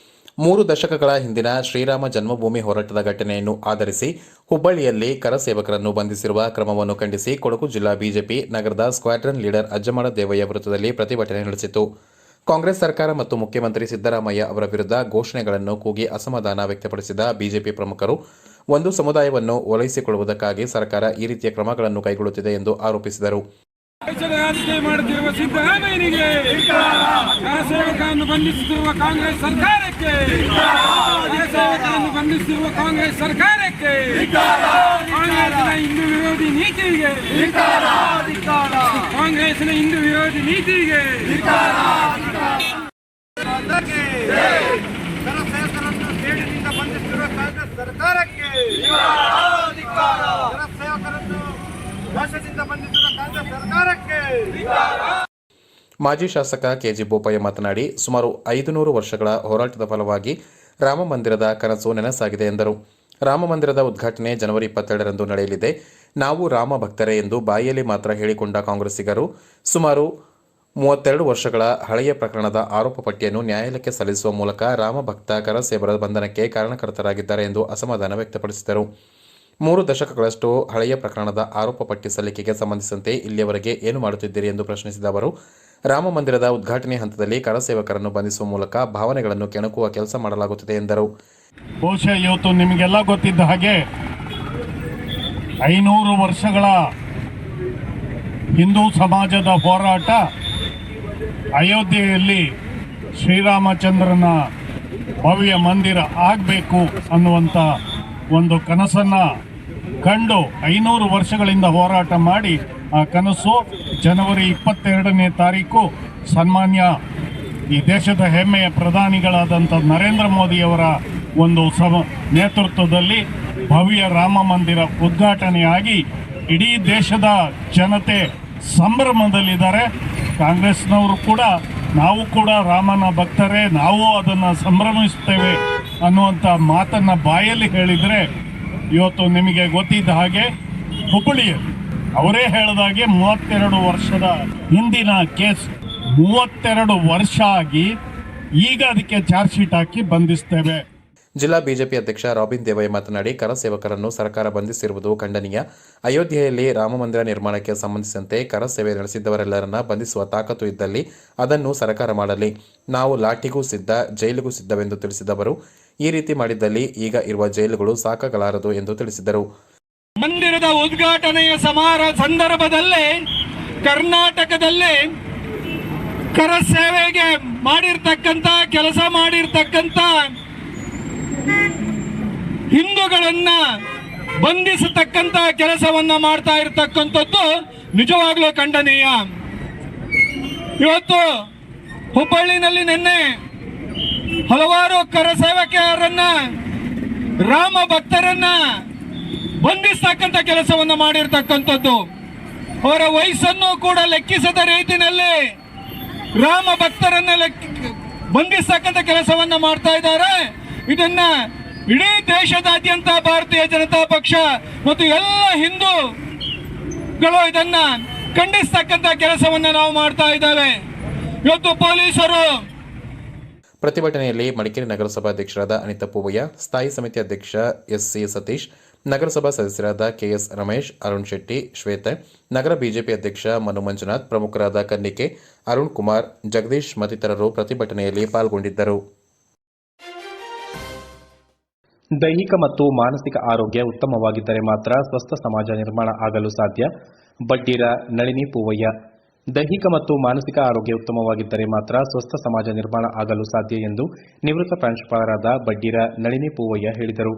3 ದಶಕಗಳ ಹಿಂದಿನ ಶ್ರೀರಾಮ ಜನ್ಮಭೂಮಿ ಹೋರಾಟದ ಘಟನೆಯನ್ನು ಆಧರಿಸಿ ಹುಬ್ಬಳ್ಳಿಯಲ್ಲಿ ಕರಸೇವಕರನ್ನು ಬಂಧಿಸಿರುವ ಕ್ರಮವನ್ನು ಖಂಡಿಸಿ ಕೊಡಗು ಜಿಲ್ಲಾ ಬಿಜೆಪಿ ನಗರದ ಸ್ಕ್ವಾಡ್ರನ್ ಲೀಡರ್ ಅಜ್ಜಮಾಡ ದೇವಯ್ಯ ವೃತ್ತದಲ್ಲಿ ಪ್ರತಿಭಟನೆ ನಡೆಸಿತು. ಕಾಂಗ್ರೆಸ್ ಸರ್ಕಾರ ಮತ್ತು ಮುಖ್ಯಮಂತ್ರಿ ಸಿದ್ದರಾಮಯ್ಯ ಅವರ ವಿರುದ್ಧ ಘೋಷಣೆಗಳನ್ನು ಕೂಗಿ ಅಸಮಾಧಾನ ವ್ಯಕ್ತಪಡಿಸಿದ ಬಿಜೆಪಿ ಪ್ರಮುಖರು ಒಂದು ಸಮುದಾಯವನ್ನು ಓಲೈಸಿಕೊಳ್ಳುವುದಕ್ಕಾಗಿ ಸರ್ಕಾರ ಈ ರೀತಿಯ ಕ್ರಮಗಳನ್ನು ಕೈಗೊಳ್ಳುತ್ತಿದೆ ಎಂದು ಆರೋಪಿಸಿದರು.
ಮಾಡುತ್ತಿರುವ ಸಿದ್ದರಾಮಯ್ಯನಿಗೆ, ಸೇವಕರನ್ನು ಬಂಧಿಸುತ್ತಿರುವ ಕಾಂಗ್ರೆಸ್ ಸರ್ಕಾರಕ್ಕೆ, ಸೇವಕರನ್ನು ಬಂಧಿಸುತ್ತಿರುವ ಕಾಂಗ್ರೆಸ್ ಸರ್ಕಾರಕ್ಕೆ, ಕಾಂಗ್ರೆಸ್ನ ಹಿಂದೂ ವಿರೋಧಿ ನೀತಿಗೆ, ಕಾಂಗ್ರೆಸ್ನ ಹಿಂದೂ ವಿರೋಧಿ ನೀತಿಗೆ
ಜನಸೇವಕರನ್ನು ಸೇಡಿನಿಂದ ಬಂಧಿಸುತ್ತಿರುವ ಕಾಂಗ್ರೆಸ್ ಸರ್ಕಾರಕ್ಕೆ, ಜನಸೇವಕರನ್ನು ಭಾಷದಿಂದ ಬಂಧಿಸಿರುವ ಕಾಂಗ್ರೆಸ್ ಸರ್ಕಾರಕ್ಕೆ.
ಮಾಜಿ ಶಾಸಕ ಕೆಜಿ ಬೋಪಯ್ಯ ಮಾತನಾಡಿ, ಸುಮಾರು 500 ವರ್ಷಗಳ ಹೋರಾಟದ ಫಲವಾಗಿ ರಾಮ ಮಂದಿರದ ಕನಸು ನನಸಾಗಿದೆ ಎಂದರು. ರಾಮ ಮಂದಿರದ ಉದ್ಘಾಟನೆ ಜನವರಿ 22ರಂದು ನಡೆಯಲಿದೆ. ನಾವು ರಾಮ ಭಕ್ತರೇ ಎಂದು ಬಾಯಿಯಲ್ಲಿ ಮಾತ್ರ ಹೇಳಿಕೊಂಡ ಕಾಂಗ್ರೆಸ್ಸಿಗರು ಸುಮಾರು 32 ವರ್ಷಗಳ ಹಳೆಯ ಪ್ರಕರಣದ ಆರೋಪ ಪಟ್ಟಿಯನ್ನು ನ್ಯಾಯಾಲಯಕ್ಕೆ ಸಲ್ಲಿಸುವ ಮೂಲಕ ರಾಮ ಭಕ್ತ ಕರಸೇವರ ಬಂಧನಕ್ಕೆ ಕಾರಣಕರ್ತರಾಗಿದ್ದಾರೆ ಎಂದು ಅಸಮಾಧಾನ ವ್ಯಕ್ತಪಡಿಸಿದರು. 3 ದಶಕಗಳಷ್ಟು ಹಳೆಯ ಪ್ರಕರಣದ ಆರೋಪ ಪಟ್ಟಿ ಸಲ್ಲಿಕೆಗೆ ಸಂಬಂಧಿಸಿದಂತೆ ಇಲ್ಲಿಯವರೆಗೆ ಏನು ಮಾಡುತ್ತಿದ್ದೀರಿ ಎಂದು ಪ್ರಶ್ನಿಸಿದ ಅವರು, ರಾಮ ಮಂದಿರದ ಉದ್ಘಾಟನೆ ಹಂತದಲ್ಲಿ ಕರಸೇವಕರನ್ನು ಬಂಧಿಸುವ ಮೂಲಕ ಭಾವನೆಗಳನ್ನು ಕೆಣಕುವ ಕೆಲಸ ಮಾಡಲಾಗುತ್ತಿದೆ ಎಂದರು.
ಬಹುಶಃ ಇವತ್ತು ನಿಮಗೆಲ್ಲ ಗೊತ್ತಿದ್ದ ಹಾಗೆ 500 ವರ್ಷಗಳ ಹಿಂದೂ ಸಮಾಜದ ಹೋರಾಟ ಅಯೋಧ್ಯೆಯಲ್ಲಿ ಶ್ರೀರಾಮಚಂದ್ರನ ಭವ್ಯ ಮಂದಿರ ಆಗಬೇಕು ಅನ್ನುವಂಥ ಒಂದು ಕನಸನ್ನು ಕಂಡು 500 ವರ್ಷಗಳಿಂದ ಹೋರಾಟ ಮಾಡಿ ಆ ಕನಸು ಜನವರಿ 22ನೇ ತಾರೀಕು ಸನ್ಮಾನ್ಯ ಈ ದೇಶದ ಹೆಮ್ಮೆಯ ಪ್ರಧಾನಿಗಳಾದಂಥ ನರೇಂದ್ರ ಮೋದಿಯವರ ಒಂದು ನೇತೃತ್ವದಲ್ಲಿ ಭವ್ಯ ರಾಮ ಮಂದಿರ ಉದ್ಘಾಟನೆಯಾಗಿ ಇಡೀ ದೇಶದ ಜನತೆ ಸಂಭ್ರಮದಲ್ಲಿದ್ದಾರೆ. ಕಾಂಗ್ರೆಸ್ನವರು ಕೂಡ ನಾವು ಕೂಡ ರಾಮನ ಭಕ್ತರೇ, ನಾವು ಅದನ್ನು ಸಂಭ್ರಮಿಸ್ತೇವೆ ಅನ್ನುವಂಥ ಮಾತನ್ನು ಬಾಯಲ್ಲಿ ಹೇಳಿದರೆ, ಇವತ್ತು ನಿಮಗೆ ಗೊತ್ತಿದ್ದ ಹಾಗೆ ಹುಬ್ಬಳ್ಳಿಯಲ್ಲಿ ಅವರೇ ಹೇಳಿದಾಗೆ 32 ವರ್ಷದ ಹಿಂದಿನ ಕೇಸ್ 32 ವರ್ಷ ಆಗಿ ಈಗ ಅದಕ್ಕೆ ಚಾರ್ಜ್ ಶೀಟ್ ಹಾಕಿ ಬಂಧಿಸ್ತೇವೆ.
ಜಿಲ್ಲಾ ಬಿಜೆಪಿ ಅಧ್ಯಕ್ಷ ರಾಬಿನ್ ದೇವಯ್ಯ ಮಾತನಾಡಿ, ಕರಸೇವಕರನ್ನು ಸರ್ಕಾರ ಬಂಧಿಸಿರುವುದು ಖಂಡನೀಯ. ಅಯೋಧ್ಯೆಯಲ್ಲಿ ರಾಮಮಂದಿರ ನಿರ್ಮಾಣಕ್ಕೆ ಸಂಬಂಧಿಸಿದಂತೆ ಕರಸೇವೆ ನಡೆಸಿದ್ದವರೆಲ್ಲರನ್ನ ಬಂಧಿಸುವ ತಾಕತ್ತು ಇದ್ದಲ್ಲಿ ಅದನ್ನು ಸರ್ಕಾರ ಮಾಡಲಿ. ನಾವು ಲಾಠಿಗೂ ಸಿದ್ಧ, ಜೈಲಿಗೂ ಸಿದ್ಧವೆಂದು ತಿಳಿಸಿದವರು, ಈ ರೀತಿ ಮಾಡಿದ್ದಲ್ಲಿ ಈಗ ಇರುವ ಜೈಲುಗಳು ಸಾಕಾಗಲಾರದು ಎಂದು ತಿಳಿಸಿದರು.
ಮಂದಿರದ ಉದ್ಘಾಟನೆಯ ಸಂದರ್ಭದಲ್ಲಿ ಕರ್ನಾಟಕದಲ್ಲಿ ಕರಸೇವೆಗೆ ಮಾಡಿರ್ತಕ್ಕಂಥ ಕೆಲಸ ಮಾಡಿರ್ತಕ್ಕಂಥ ಹಿಂದೂಗಳನ್ನ ಬಂಧಿಸತಕ್ಕಂತ ಕೆಲಸವನ್ನ ಮಾಡ್ತಾ ಇರತಕ್ಕಂಥದ್ದು ನಿಜವಾಗ್ಲೂ ಖಂಡನೀಯ. ಇವತ್ತು ಹುಬ್ಬಳ್ಳಿನಲ್ಲಿ ನಿನ್ನೆ ಹಲವಾರು ಕರಸೇವಕರನ್ನ, ರಾಮ ಭಕ್ತರನ್ನ ಬಂಧಿಸತಕ್ಕಂಥ ಕೆಲಸವನ್ನ ಮಾಡಿರ್ತಕ್ಕಂಥದ್ದು, ಅವರ ವಯಸ್ಸನ್ನು ಕೂಡ ಲೆಕ್ಕಿಸದ ರೀತಿಯಲ್ಲಿ ರಾಮ ಭಕ್ತರನ್ನ ಬಂಧಿಸತಕ್ಕಂಥ ಕೆಲಸವನ್ನ ಮಾಡ್ತಾ ಇದ್ದಾರೆ. ಇದನ್ನ ಇಡೀ ದೇಶದಾದ್ಯಂತ ಭಾರತೀಯ ಜನತಾ ಪಕ್ಷ ಮತ್ತು ಎಲ್ಲ ಹಿಂದೂಗಳು ಇದನ್ನ ಖಂಡಿಸತಕ್ಕಂಥ ಕೆಲಸವನ್ನ ನಾವು ಮಾಡ್ತಾ ಇದ್ದೇವೆ. ಇವತ್ತು ಪೊಲೀಸರು
ಪ್ರತಿಭಟನೆಯಲ್ಲಿ ಮಡಿಕೇರಿ ನಗರಸಭಾ ಅಧ್ಯಕ್ಷರಾದ ಅನಿತಾ ಪೂವಯ್ಯ, ಸ್ಥಾಯಿ ಸಮಿತಿ ಅಧ್ಯಕ್ಷ ಎಸ್ಸಿ ಸತೀಶ್, ನಗರಸಭಾ ಸದಸ್ಯರಾದ ಕೆಎಸ್ ರಮೇಶ್, ಅರುಣ್ ಶೆಟ್ಟಿ, ಶ್ವೇತೆ, ನಗರ ಬಿಜೆಪಿ ಅಧ್ಯಕ್ಷ ಮನು ಮಂಜುನಾಥ್, ಪ್ರಮುಖರಾದ ಕನ್ನಿಕೆ, ಅರುಣ್ ಕುಮಾರ್, ಜಗದೀಶ್ ಮತ್ತಿತರರು ಪ್ರತಿಭಟನೆಯಲ್ಲಿ ಪಾಲ್ಗೊಂಡಿದ್ದರು. ದೈಹಿಕ ಮತ್ತು ಮಾನಸಿಕ ಆರೋಗ್ಯ ಉತ್ತಮವಾಗಿದ್ದರೆ ಮಾತ್ರ ಸ್ವಸ್ಥ ಸಮಾಜ ನಿರ್ಮಾಣ ಆಗಲು ಸಾಧ್ಯ. ಬಡ್ಡೀರ ನಳಿನಿ ಪೂವಯ್ಯ. ದೈಹಿಕ ಮತ್ತು ಮಾನಸಿಕ ಆರೋಗ್ಯ ಉತ್ತಮವಾಗಿದ್ದರೆ ಮಾತ್ರ ಸ್ವಸ್ಥ ಸಮಾಜ ನಿರ್ಮಾಣ ಆಗಲು ಸಾಧ್ಯ ಎಂದು ನಿವೃತ್ತ ಪ್ರಾಂಶುಪಾಲರಾದ ಬಡ್ಡೀರ ನಳಿನಿ ಪೂವಯ್ಯ ಹೇಳಿದರು.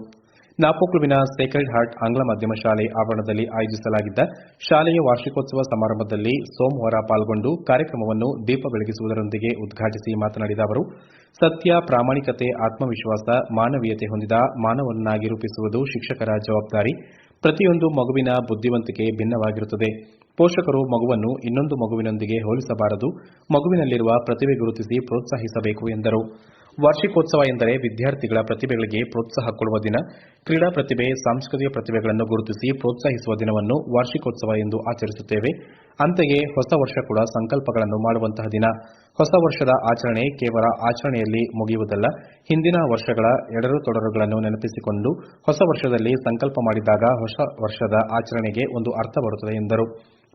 ನಾಪೋಕ್ಲುವಿನ ಸೇಕ್ರೆಡ್ ಹಾರ್ಟ್ ಆಂಗ್ಲ ಮಾಧ್ಯಮ ಶಾಲೆ ಆವರಣದಲ್ಲಿ ಆಯೋಜಿಸಲಾಗಿದ್ದ ಶಾಲೆಯ ವಾರ್ಷಿಕೋತ್ಸವ ಸಮಾರಂಭದಲ್ಲಿ ಸೋಮವಾರ ಪಾಲ್ಗೊಂಡು ಕಾರ್ಯಕ್ರಮವನ್ನು ದೀಪ ಬೆಳಗಿಸುವುದರೊಂದಿಗೆ ಉದ್ಘಾಟಿಸಿ ಮಾತನಾಡಿದ ಅವರು, ಸತ್ಯ, ಪ್ರಾಮಾಣಿಕತೆ, ಆತ್ಮವಿಶ್ವಾಸ, ಮಾನವೀಯತೆ ಹೊಂದಿದ ಮಾನವನನ್ನಾಗಿ ರೂಪಿಸುವುದು ಶಿಕ್ಷಕರ ಜವಾಬ್ದಾರಿ. ಪ್ರತಿಯೊಂದು ಮಗುವಿನ ಬುದ್ಧಿವಂತಿಕೆ ಭಿನ್ನವಾಗಿರುತ್ತದೆ. ಪೋಷಕರು ಮಗುವನ್ನು ಇನ್ನೊಂದು ಮಗುವಿನೊಂದಿಗೆ ಹೋಲಿಸಬಾರದು. ಮಗುವಿನಲ್ಲಿರುವ ಪ್ರತಿಭೆ ಗುರುತಿಸಿ ಪ್ರೋತ್ಸಾಹಿಸಬೇಕು ಎಂದರು. ವಾರ್ಷಿಕೋತ್ಸವ ಎಂದರೆ ವಿದ್ಯಾರ್ಥಿಗಳ ಪ್ರತಿಭೆಗಳಿಗೆ ಪ್ರೋತ್ಸಾಹ ಕೊಡುವ ದಿನ. ಕ್ರೀಡಾ ಪ್ರತಿಭೆ, ಸಾಂಸ್ಕೃತಿಕ ಪ್ರತಿಭೆಗಳನ್ನು ಗುರುತಿಸಿ ಪ್ರೋತ್ಸಾಹಿಸುವ ದಿನವನ್ನು ವಾರ್ಷಿಕೋತ್ಸವ ಎಂದು ಆಚರಿಸುತ್ತೇವೆ. ಅಂತೆಯೇ ಹೊಸ ವರ್ಷ ಕೂಡ ಸಂಕಲ್ಪಗಳನ್ನು ಮಾಡುವಂತಹ ದಿನ. ಹೊಸ ವರ್ಷದ ಆಚರಣೆ ಕೇವಲ ಆಚರಣೆಯಲ್ಲಿ ಮುಗಿಯುವುದಲ್ಲ, ಹಿಂದಿನ ವರ್ಷಗಳ ಎಡರುತೊಡರುಗಳನ್ನು ನೆನಪಿಸಿಕೊಂಡು ಹೊಸ ವರ್ಷದಲ್ಲಿ ಸಂಕಲ್ಪ ಮಾಡಿದಾಗ ಹೊಸ ವರ್ಷದ ಆಚರಣೆಗೆ ಒಂದು ಅರ್ಥ ಬರುತ್ತದೆ ಎಂದರು.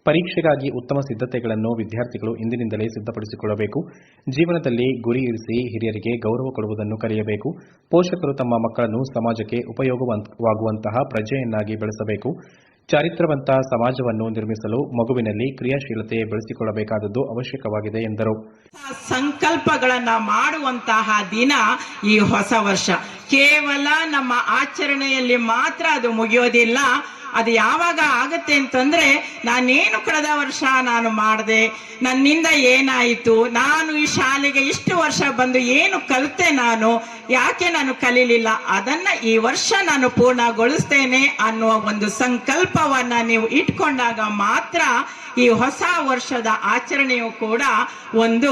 ಪರೀಕ್ಷೆಗಾಗಿ ಉತ್ತಮ ಸಿದ್ಧತೆಗಳನ್ನು ವಿದ್ಯಾರ್ಥಿಗಳು ಇಂದಿನಿಂದಲೇ ಸಿದ್ಧಪಡಿಸಿಕೊಳ್ಳಬೇಕು. ಜೀವನದಲ್ಲಿ ಗುರಿ ಇರಿಸಿ ಹಿರಿಯರಿಗೆ ಗೌರವ ಕೊಡುವುದನ್ನು ಕಲಿಯಬೇಕು. ಪೋಷಕರು ತಮ್ಮ ಮಕ್ಕಳನ್ನು ಸಮಾಜಕ್ಕೆ ಉಪಯೋಗವಾಗುವಂತಹ ಪ್ರಜೆಯನ್ನಾಗಿ ಬೆಳೆಸಬೇಕು. ಚಾರಿತ್ರವಂತ ಸಮಾಜವನ್ನು ನಿರ್ಮಿಸಲು ಮಗುವಿನಲ್ಲಿ ಕ್ರಿಯಾಶೀಲತೆ ಬೆಳೆಸಿಕೊಳ್ಳಬೇಕಾದದ್ದು ಅವಶ್ಯಕವಾಗಿದೆ ಎಂದರು.
ಸಂಕಲ್ಪಗಳನ್ನ ಮಾಡುವಂತಹ ದಿನ ಈ ಹೊಸ ವರ್ಷ. ಕೇವಲ ನಮ್ಮ ಆಚರಣೆಯಲ್ಲಿ ಮಾತ್ರ ಅದು ಮುಗಿಯೋದಿಲ್ಲ. ಅದು ಯಾವಾಗ ಆಗತ್ತೆ ಅಂತಂದ್ರೆ, ನಾನೇನು ಕಳೆದ ವರ್ಷ ನಾನು ಮಾಡಿದೆ, ನನ್ನಿಂದ ಏನಾಯಿತು, ನಾನು ಈ ಶಾಲೆಗೆ ಇಷ್ಟು ವರ್ಷ ಬಂದು ಏನು ಕಲಿತೆ, ನಾನು ಯಾಕೆ ನಾನು ಕಲೀಲಿಲ್ಲ, ಅದನ್ನ ಈ ವರ್ಷ ನಾನು ಪೂರ್ಣಗೊಳಿಸ್ತೇನೆ ಅನ್ನುವ ಒಂದು ಸಂಕಲ್ಪವನ್ನ ನೀವು ಇಟ್ಕೊಂಡಾಗ ಮಾತ್ರ ಈ ಹೊಸ ವರ್ಷದ ಆಚರಣೆಯು ಕೂಡ ಒಂದು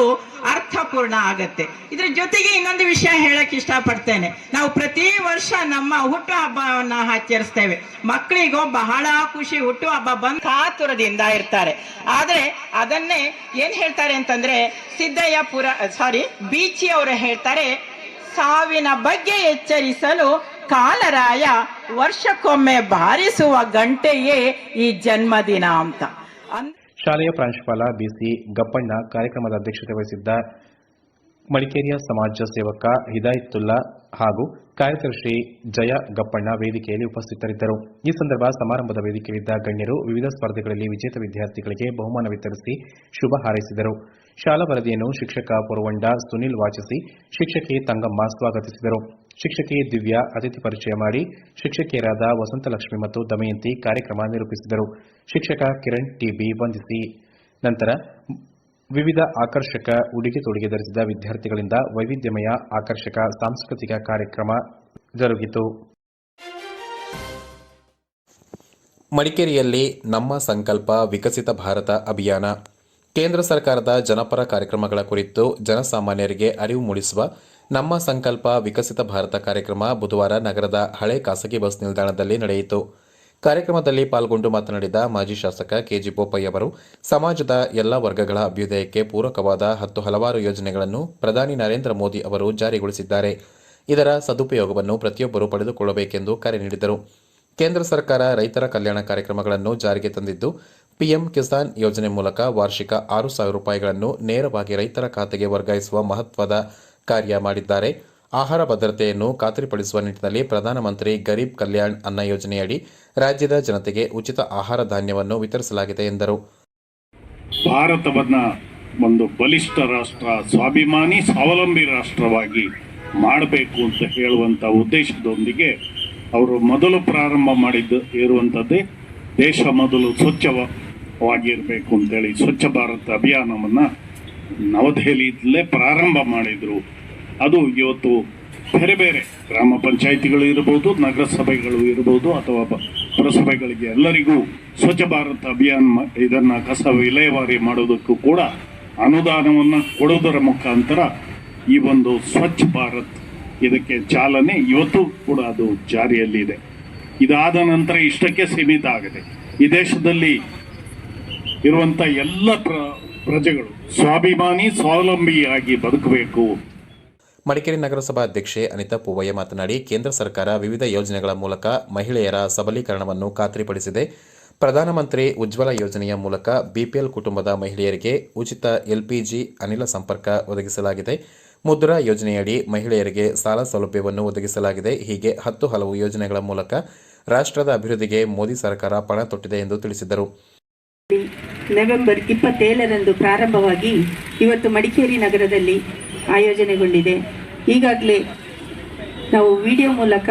ಅರ್ಥಪೂರ್ಣ ಆಗತ್ತೆ. ಇದ್ರ ಜೊತೆಗೆ ಇನ್ನೊಂದು ವಿಷಯ ಹೇಳಕ್ ಇಷ್ಟಪಡ್ತೇನೆ. ನಾವು ಪ್ರತಿ ವರ್ಷ ನಮ್ಮ ಹುಟ್ಟು ಹಬ್ಬವನ್ನ ಆಚರಿಸ್ತೇವೆ. ಮಕ್ಕಳಿಗೂ ಬಹಳ ಖುಷಿ, ಹುಟ್ಟು ಹಬ್ಬ ಬಂದು ಕಾತುರದಿಂದ ಇರ್ತಾರೆ. ಆದ್ರೆ ಅದನ್ನೇ ಏನ್ ಹೇಳ್ತಾರೆ ಅಂತಂದ್ರೆ ಬೀಚಿ ಅವರು ಹೇಳ್ತಾರೆ, ಸಾವಿನ ಬಗ್ಗೆ ಎಚ್ಚರಿಸಲು ಕಾಲರಾಯ ವರ್ಷಕ್ಕೊಮ್ಮೆ ಬಾರಿಸುವ ಗಂಟೆಯೇ ಈ ಜನ್ಮದಿನ ಅಂತ.
ಶಾಲೆಯ ಪ್ರಾಂಶುಪಾಲ ಬಿಸಿ ಗಪ್ಪಣ್ಣ ಕಾರ್ಯಕ್ರಮದ ಅಧ್ಯಕ್ಷತೆ ವಹಿಸಿದ್ದ. ಮಡಿಕೇರಿಯ ಸಮಾಜ ಸೇವಕ ಹಿದಾಯತುಲ್ಲಾ ಹಾಗೂ ಕಾರ್ಯದರ್ಶಿ ಜಯ ಗಪ್ಪಣ್ಣ ವೇದಿಕೆಯಲ್ಲಿ ಉಪಸ್ಥಿತರಿದ್ದರು. ಈ ಸಂದರ್ಭ ಸಮಾರಂಭದ ವೇದಿಕೆಯಲ್ಲಿದ್ದ ಗಣ್ಯರು ವಿವಿಧ ಸ್ಪರ್ಧೆಗಳಲ್ಲಿ ವಿಜೇತ ವಿದ್ಯಾರ್ಥಿಗಳಿಗೆ ಬಹುಮಾನ ವಿತರಿಸಿ ಶುಭ ಹಾರೈಸಿದರು. ಶಾಲಾ ವರದಿಯನ್ನು ಶಿಕ್ಷಕ ಪುರವಂಡ ಸುನಿಲ್ ವಾಚಿಸಿ ಶಿಕ್ಷಕಿ ತಂಗಮ್ಮ ಸ್ವಾಗತಿಸಿದರು. ಶಿಕ್ಷಕಿ ದಿವ್ಯಾ ಅತಿಥಿ ಪರಿಚಯ ಮಾಡಿ ಶಿಕ್ಷಕಿಯರಾದ ವಸಂತಲಕ್ಷ್ಮಿ ಮತ್ತು ದಮಯಂತಿ ಕಾರ್ಯಕ್ರಮ ನಿರೂಪಿಸಿದರು. ಶಿಕ್ಷಕ ಕಿರಣ್ ಟಿಬಿ ವಂದಿಸಿ ನಂತರ ವಿವಿಧ ಆಕರ್ಷಕ ಉಡುಗೆ ತೊಡುಗೆ ಧರಿಸಿದ ವಿದ್ಯಾರ್ಥಿಗಳಿಂದ ವೈವಿಧ್ಯಮಯ ಆಕರ್ಷಕ ಸಾಂಸ್ಕೃತಿಕ ಕಾರ್ಯಕ್ರಮ ಜರುಗಿತು. ಮಡಿಕೇರಿಯಲ್ಲಿ ನಮ್ಮ ಸಂಕಲ್ಪ ವಿಕಸಿತ ಭಾರತ ಅಭಿಯಾನ ಕೇಂದ್ರ ಸರ್ಕಾರದ ಜನಪರ ಕಾರ್ಯಕ್ರಮಗಳ ಕುರಿತು ಜನಸಾಮಾನ್ಯರಿಗೆ ಅರಿವು ಮೂಡಿಸುವ ನಮ್ಮ ಸಂಕಲ್ಪ ವಿಕಸಿತ ಭಾರತ ಕಾರ್ಯಕ್ರಮ ಬುಧವಾರ ನಗರದ ಹಳೆ ಖಾಸಗಿ ಬಸ್ ನಿಲ್ದಾಣದಲ್ಲಿ ನಡೆಯಿತು. ಕಾರ್ಯಕ್ರಮದಲ್ಲಿ ಪಾಲ್ಗೊಂಡು ಮಾತನಾಡಿದ ಮಾಜಿ ಶಾಸಕ ಕೆಜಿ ಬೋಪಯ್ಯ ಅವರು ಸಮಾಜದ ಎಲ್ಲ ವರ್ಗಗಳ ಅಭ್ಯುದಯಕ್ಕೆ ಪೂರಕವಾದ 10 ಹಲವಾರು ಯೋಜನೆಗಳನ್ನು ಪ್ರಧಾನಿ ನರೇಂದ್ರ ಮೋದಿ ಅವರು ಜಾರಿಗೊಳಿಸಿದ್ದಾರೆ. ಇದರ ಸದುಪಯೋಗವನ್ನು ಪ್ರತಿಯೊಬ್ಬರೂ ಪಡೆದುಕೊಳ್ಳಬೇಕೆಂದು ಕರೆ ನೀಡಿದರು. ಕೇಂದ್ರ ಸರ್ಕಾರ ರೈತರ ಕಲ್ಯಾಣ ಕಾರ್ಯಕ್ರಮಗಳನ್ನು ಜಾರಿಗೆ ತಂದಿದ್ದು, ಪಿಎಂ ಕಿಸಾನ್ ಯೋಜನೆ ಮೂಲಕ ವಾರ್ಷಿಕ 6,000 ರೂಪಾಯಿಗಳನ್ನು ನೇರವಾಗಿ ರೈತರ ಖಾತೆಗೆ ವರ್ಗಾಯಿಸುವ ಮಹತ್ವದ ಕಾರ್ಯ ಮಾಡಿದ್ದಾರೆ. ಆಹಾರ ಭದ್ರತೆಯನ್ನು ಖಾತ್ರಿಪಡಿಸುವ ನಿಟ್ಟಿನಲ್ಲಿ ಪ್ರಧಾನಮಂತ್ರಿ ಗರೀಬ್ ಕಲ್ಯಾಣ್ ಅನ್ನ ಯೋಜನೆಯಡಿ ರಾಜ್ಯದ ಜನತೆಗೆ ಉಚಿತ ಆಹಾರ ಧಾನ್ಯವನ್ನು ವಿತರಿಸಲಾಗಿದೆ ಎಂದರು.
ಭಾರತವನ್ನ ಒಂದು ಬಲಿಷ್ಠ ರಾಷ್ಟ್ರ, ಸ್ವಾಭಿಮಾನಿ ಸ್ವಾವಲಂಬಿ ರಾಷ್ಟ್ರವಾಗಿ ಮಾಡಬೇಕು ಅಂತ ಹೇಳುವಂತ ಉದ್ದೇಶದೊಂದಿಗೆ ಅವರು ಮೊದಲು ಪ್ರಾರಂಭ ಇರುವಂಥದ್ದೇ ದೇಶ ಮೊದಲು ಸ್ವಚ್ಛವಾಗಿರಬೇಕು ಅಂತೇಳಿ ಸ್ವಚ್ಛ ಭಾರತ ಅಭಿಯಾನವನ್ನು ನವದೆಹಲಿಯಲ್ಲೇ ಪ್ರಾರಂಭ ಮಾಡಿದರು. ಅದು ಇವತ್ತು ಬೇರೆ ಬೇರೆ ಗ್ರಾಮ ಪಂಚಾಯಿತಿಗಳು ಇರಬಹುದು, ನಗರಸಭೆಗಳು ಇರಬಹುದು ಅಥವಾ ಪುರಸಭೆಗಳಿಗೆ ಎಲ್ಲರಿಗೂ ಸ್ವಚ್ಛ ಭಾರತ ಅಭಿಯಾನ ಇದನ್ನು ಕಸ ವಿಲೇವಾರಿ ಮಾಡೋದಕ್ಕೂ ಕೂಡ ಅನುದಾನವನ್ನು ಕೊಡೋದರ ಮುಖಾಂತರ ಈ ಒಂದು ಸ್ವಚ್ಛ ಭಾರತ್ ಇದಕ್ಕೆ ಚಾಲನೆ ಇವತ್ತು ಕೂಡ ಅದು ಜಾರಿಯಲ್ಲಿದೆ. ಇದಾದ ನಂತರ ಇಷ್ಟಕ್ಕೆ ಸೀಮಿತ ಆಗಿದೆ. ಈ ದೇಶದಲ್ಲಿ ಇರುವಂಥ ಎಲ್ಲ ಪ್ರಜೆಗಳು ಸ್ವಾಭಿಮಾನಿ ಸ್ವಾವಲಂಬಿಯಾಗಿ ಬದುಕಬೇಕು.
ಮಡಿಕೇರಿ ನಗರಸಭಾ ಅಧ್ಯಕ್ಷೆ ಅನಿತಾ ಪೂವಯ್ಯ ಮಾತನಾಡಿ, ಕೇಂದ್ರ ಸರ್ಕಾರ ವಿವಿಧ ಯೋಜನೆಗಳ ಮೂಲಕ ಮಹಿಳೆಯರ ಸಬಲೀಕರಣವನ್ನು ಖಾತ್ರಿಪಡಿಸಿದೆ. ಪ್ರಧಾನಮಂತ್ರಿ ಉಜ್ವಲ ಯೋಜನೆಯ ಮೂಲಕ ಬಿಪಿಎಲ್ ಕುಟುಂಬದ ಮಹಿಳೆಯರಿಗೆ ಉಚಿತ ಎಲ್ಪಿಜಿ ಅನಿಲ ಸಂಪರ್ಕ ಒದಗಿಸಲಾಗಿದೆ. ಮುದ್ರಾ ಯೋಜನೆಯಡಿ ಮಹಿಳೆಯರಿಗೆ ಸಾಲ ಸೌಲಭ್ಯವನ್ನು ಒದಗಿಸಲಾಗಿದೆ. ಹೀಗೆ 10 ಹಲವು ಯೋಜನೆಗಳ ಮೂಲಕ ರಾಷ್ಟ್ರದ ಅಭಿವೃದ್ಧಿಗೆ ಮೋದಿ ಸರ್ಕಾರ ಪಣ ತೊಟ್ಟಿದೆ ಎಂದು ತಿಳಿಸಿದರು.
ನವೆಂಬರ್ 27ರಂದು ಪ್ರಾರಂಭವಾಗಿ ಇವತ್ತು ಮಡಿಕೇರಿ ನಗರದಲ್ಲಿ ಆಯೋಜನೆಗೊಂಡಿದೆ. ಈಗಾಗಲೇ ನಾವು ವಿಡಿಯೋ ಮೂಲಕ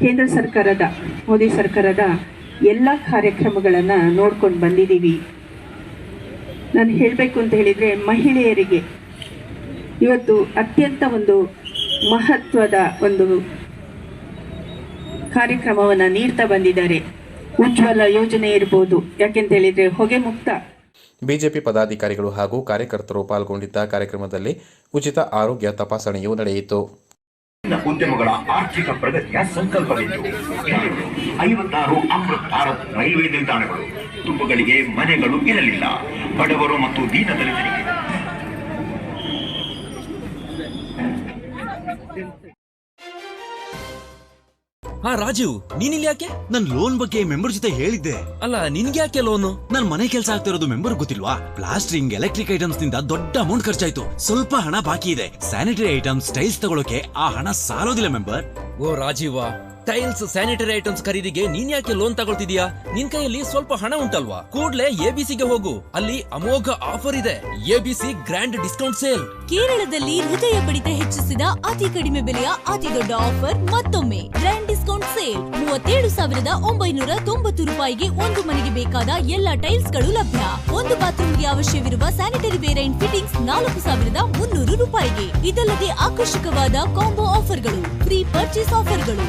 ಕೇಂದ್ರ ಸರ್ಕಾರದ ಮೋದಿ ಸರ್ಕಾರದ ಎಲ್ಲ ಕಾರ್ಯಕ್ರಮಗಳನ್ನು ನೋಡ್ಕೊಂಡು ಬಂದಿದ್ದೀವಿ. ನಾನು ಹೇಳಬೇಕು ಅಂತ ಹೇಳಿದರೆ, ಮಹಿಳೆಯರಿಗೆ ಇವತ್ತು ಅತ್ಯಂತ ಒಂದು ಮಹತ್ವದ ಒಂದು ಕಾರ್ಯಕ್ರಮವನ್ನು ನೀಡ್ತಾ ಬಂದಿದ್ದಾರೆ. ಉಜ್ವಲ ಯೋಜನೆ ಇರ್ಬೋದು, ಯಾಕೆಂತ ಹೇಳಿದರೆ ಹೊಗೆ ಮುಕ್ತ.
ಬಿಜೆಪಿ ಪದಾಧಿಕಾರಿಗಳು ಹಾಗೂ ಕಾರ್ಯಕರ್ತರು ಪಾಲ್ಗೊಂಡಿದ್ದ ಕಾರ್ಯಕ್ರಮದಲ್ಲಿ ಉಚಿತ ಆರೋಗ್ಯ ತಪಾಸಣೆಯೂ ನಡೆಯಿತು.
ಉದ್ಯಮಗಳ ಆರ್ಥಿಕ ಪ್ರಗತಿಯ ಸಂಕಲ್ಪವಿತ್ತು. 56 ಅಮೃತ್ ಭಾರತ್ ರೈಲ್ವೆ ನಿಲ್ದಾಣಗಳು, ಕುಟುಂಬಗಳಿಗೆ ಮನೆಗಳು ಇರಲಿಲ್ಲ. ಬಡವರು ಮತ್ತು ದೀನದಲಿತರಿಗೆ
ಹಾ ರಾಜೀವ್, ನೀನಿಲ್ಲಿ ಯಾಕೆ? ನನ್ ಲೋನ್ ಬಗ್ಗೆ ಮೆಂಬರ್ ಜೊತೆ ಹೇಳಿದ್ದೆ. ಅಲ್ಲ, ನಿನ್ಗೆ ಯಾಕೆ ಲೋನು? ನನ್ ಮನೆ ಕೆಲಸ ಆಗ್ತಿರೋದು ಮೆಂಬರ್ ಗೊತ್ತಿಲ್ವಾ? ಪ್ಲಾಸ್ಟರಿಂಗ್, ಎಲೆಕ್ಟ್ರಿಕ್ ಐಟಮ್ಸ್ ನಿಂದ ದೊಡ್ಡ ಅಮೌಂಟ್ ಖರ್ಚಾಯ್ತು. ಸ್ವಲ್ಪ ಹಣ ಬಾಕಿ ಇದೆ. ಸ್ಯಾನಿಟರಿ ಐಟಮ್ಸ್, ಟೈಲ್ಸ್ ತಗೊಳಕ್ಕೆ ಆ ಹಣ ಸಾಲೋದಿಲ್ಲ ಮೆಂಬರ್. ಓ ರಾಜೀವ, ಟೈಲ್ಸ್, ಸ್ಯಾನಿಟರಿ ಐಟಮ್ಸ್ ಖರೀದಿಗೆ ನೀನ್ ಯಾಕೆ ಲೋನ್ ತಗೊಳ್ತಿದ್ಯಾ? ನಿನ್ ಕೈಯಲ್ಲಿ ಸ್ವಲ್ಪ ಹಣ ಉಂಟಲ್ವಾ? ಕೂಡ್ಲೆ ಎಬಿಸಿಗೆ ಹೋಗು, ಅಲ್ಲಿ ಅಮೋಘ ಆಫರ್ ಇದೆ. ABC grand discount sale.
ಕೇರಳದಲ್ಲಿ ಹೃದಯ ಬಡಿತ ಹೆಚ್ಚಿಸಿದ ಅತಿ ಕಡಿಮೆ ಬೆಲೆಯ ಅತಿ ದೊಡ್ಡ ಆಫರ್ ಮತ್ತೊಮ್ಮೆ ಗ್ರ್ಯಾಂಡ್ ಡಿಸ್ಕೌಂಟ್ ಸೇಲ್. 37,990 ರೂಪಾಯಿಗೆ ಒಂದು ಮನೆಗೆ ಬೇಕಾದ ಎಲ್ಲ ಟೈಲ್ಸ್ ಗಳು ಲಭ್ಯ. ಒಂದು ಬಾತ್ರೂಮ್ಗೆ ಅವಶ್ಯವಿರುವ ಸ್ಯಾನಿಟರಿ ವೇರ್ ಅಂಡ್ ಫಿಟ್ಟಿಂಗ್ಸ್ 4,300 ರೂಪಾಯಿಗೆ. ಇದಲ್ಲದೆ ಆಕರ್ಷಕವಾದ ಕಾಂಬೋ ಆಫರ್ಗಳು, ಫ್ರೀ ಪರ್ಚೇಸ್ ಆಫರ್ಗಳು.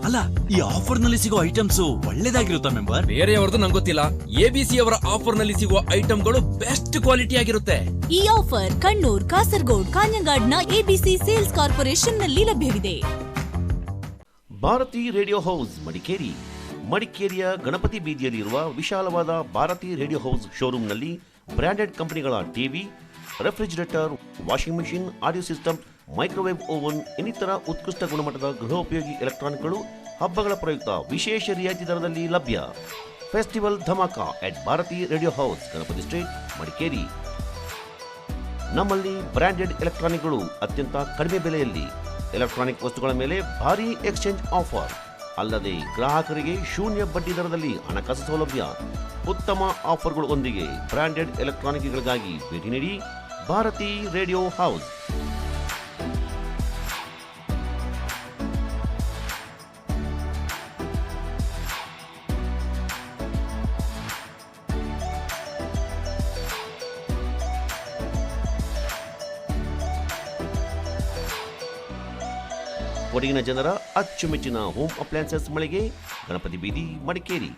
ಅಲ್ಲ, ಈ ಆಫರ್ ನಲ್ಲಿ ಸಿಗೋ ಐಟಮ್ಸ್ ಒಳ್ಳೇದಾಗಿರುತ್ತಾ ಮೆಂಬರ್?
ಬೇರೆಯವ್ರದ್ದು ನಂಗೆ ಗೊತ್ತಿಲ್ಲ. ABC ಅವರ ಆಫರ್ ನಲ್ಲಿ ಸಿಗುವ ಐಟಮ್ಗಳು ಬೆಸ್ಟ್ ಕ್ವಾಲಿಟಿ ಆಗಿರುತ್ತೆ.
ಈ ಆಫರ್ ಕಣ್ಣೂರ್, ಕಾಸರಗೋಡ್, ಕಾಞಂಗಾಡ್ನ ABC ಸೇಲ್ಸ್ ಕಾರ್ಪೊರೇಷನ್ ನಲ್ಲಿ ಲಭ್ಯವಿದೆ.
Bharati radio house Madikeri. ಮಡಿಕೇರಿಯ ಗಣಪತಿ ಬೀದಿಯಲ್ಲಿರುವ ವಿಶಾಲವಾದ ಭಾರತಿ ರೇಡಿಯೋ ಹೌಸ್ ಶೋರೂಮ್ನಲ್ಲಿ ಬ್ರಾಂಡೆಡ್ ಕಂಪನಿಗಳ TV, refrigerator, washing machine, audio system, microwave oven ಇನ್ನಿತರ ಉತ್ಕೃಷ್ಟ ಗುಣಮಟ್ಟದ ಗೃಹೋಪಯೋಗಿ ಎಲೆಕ್ಟ್ರಾನಿಕ್ಗಳು ಹಬ್ಬಗಳ ಪ್ರಯುಕ್ತ ವಿಶೇಷ ರಿಯಾಯಿತಿ ದರದಲ್ಲಿ ಲಭ್ಯ. ಫೆಸ್ಟಿವಲ್ ಧಮಾಕ at Bharati radio house, Ganapati street, Madikeri. ನಮ್ಮಲ್ಲಿ ಬ್ರಾಂಡೆಡ್ ಎಲೆಕ್ಟ್ರಾನಿಕ್ಗಳು ಅತ್ಯಂತ ಕಡಿಮೆ ಬೆಲೆಯಲ್ಲಿ. ಎಲೆಕ್ಟ್ರಾನಿಕ್ ವಸ್ತುಗಳ ಮೇಲೆ ಭಾರೀ ಎಕ್ಸ್ಚೇಂಜ್ ಆಫರ್. ಅಲ್ಲದೆ ಗ್ರಾಹಕರಿಗೆ ಶೂನ್ಯ ಬಡ್ಡಿ ದರದಲ್ಲಿ ಹಣಕಾಸು ಸೌಲಭ್ಯ. ಉತ್ತಮ ಆಫರ್ಗಳು ಒಂದಿಗೆ ಬ್ರಾಂಡೆಡ್ ಎಲೆಕ್ಟ್ರಾನಿಕ್ಗಳಿಗಾಗಿ ಭೇಟಿ ನೀಡಿ ಭಾರತಿ ರೇಡಿಯೋ ಹೌಸ್. ಕೊಡಗಿನ ಜನರ ಅಚ್ಚುಮೆಚ್ಚಿನ ಹೋಮ್ ಅಪ್ಲಯನ್ಸಸ್ ಮಳಿಗೆ, ಗಣಪತಿ ಬೀದಿ, Madikeri.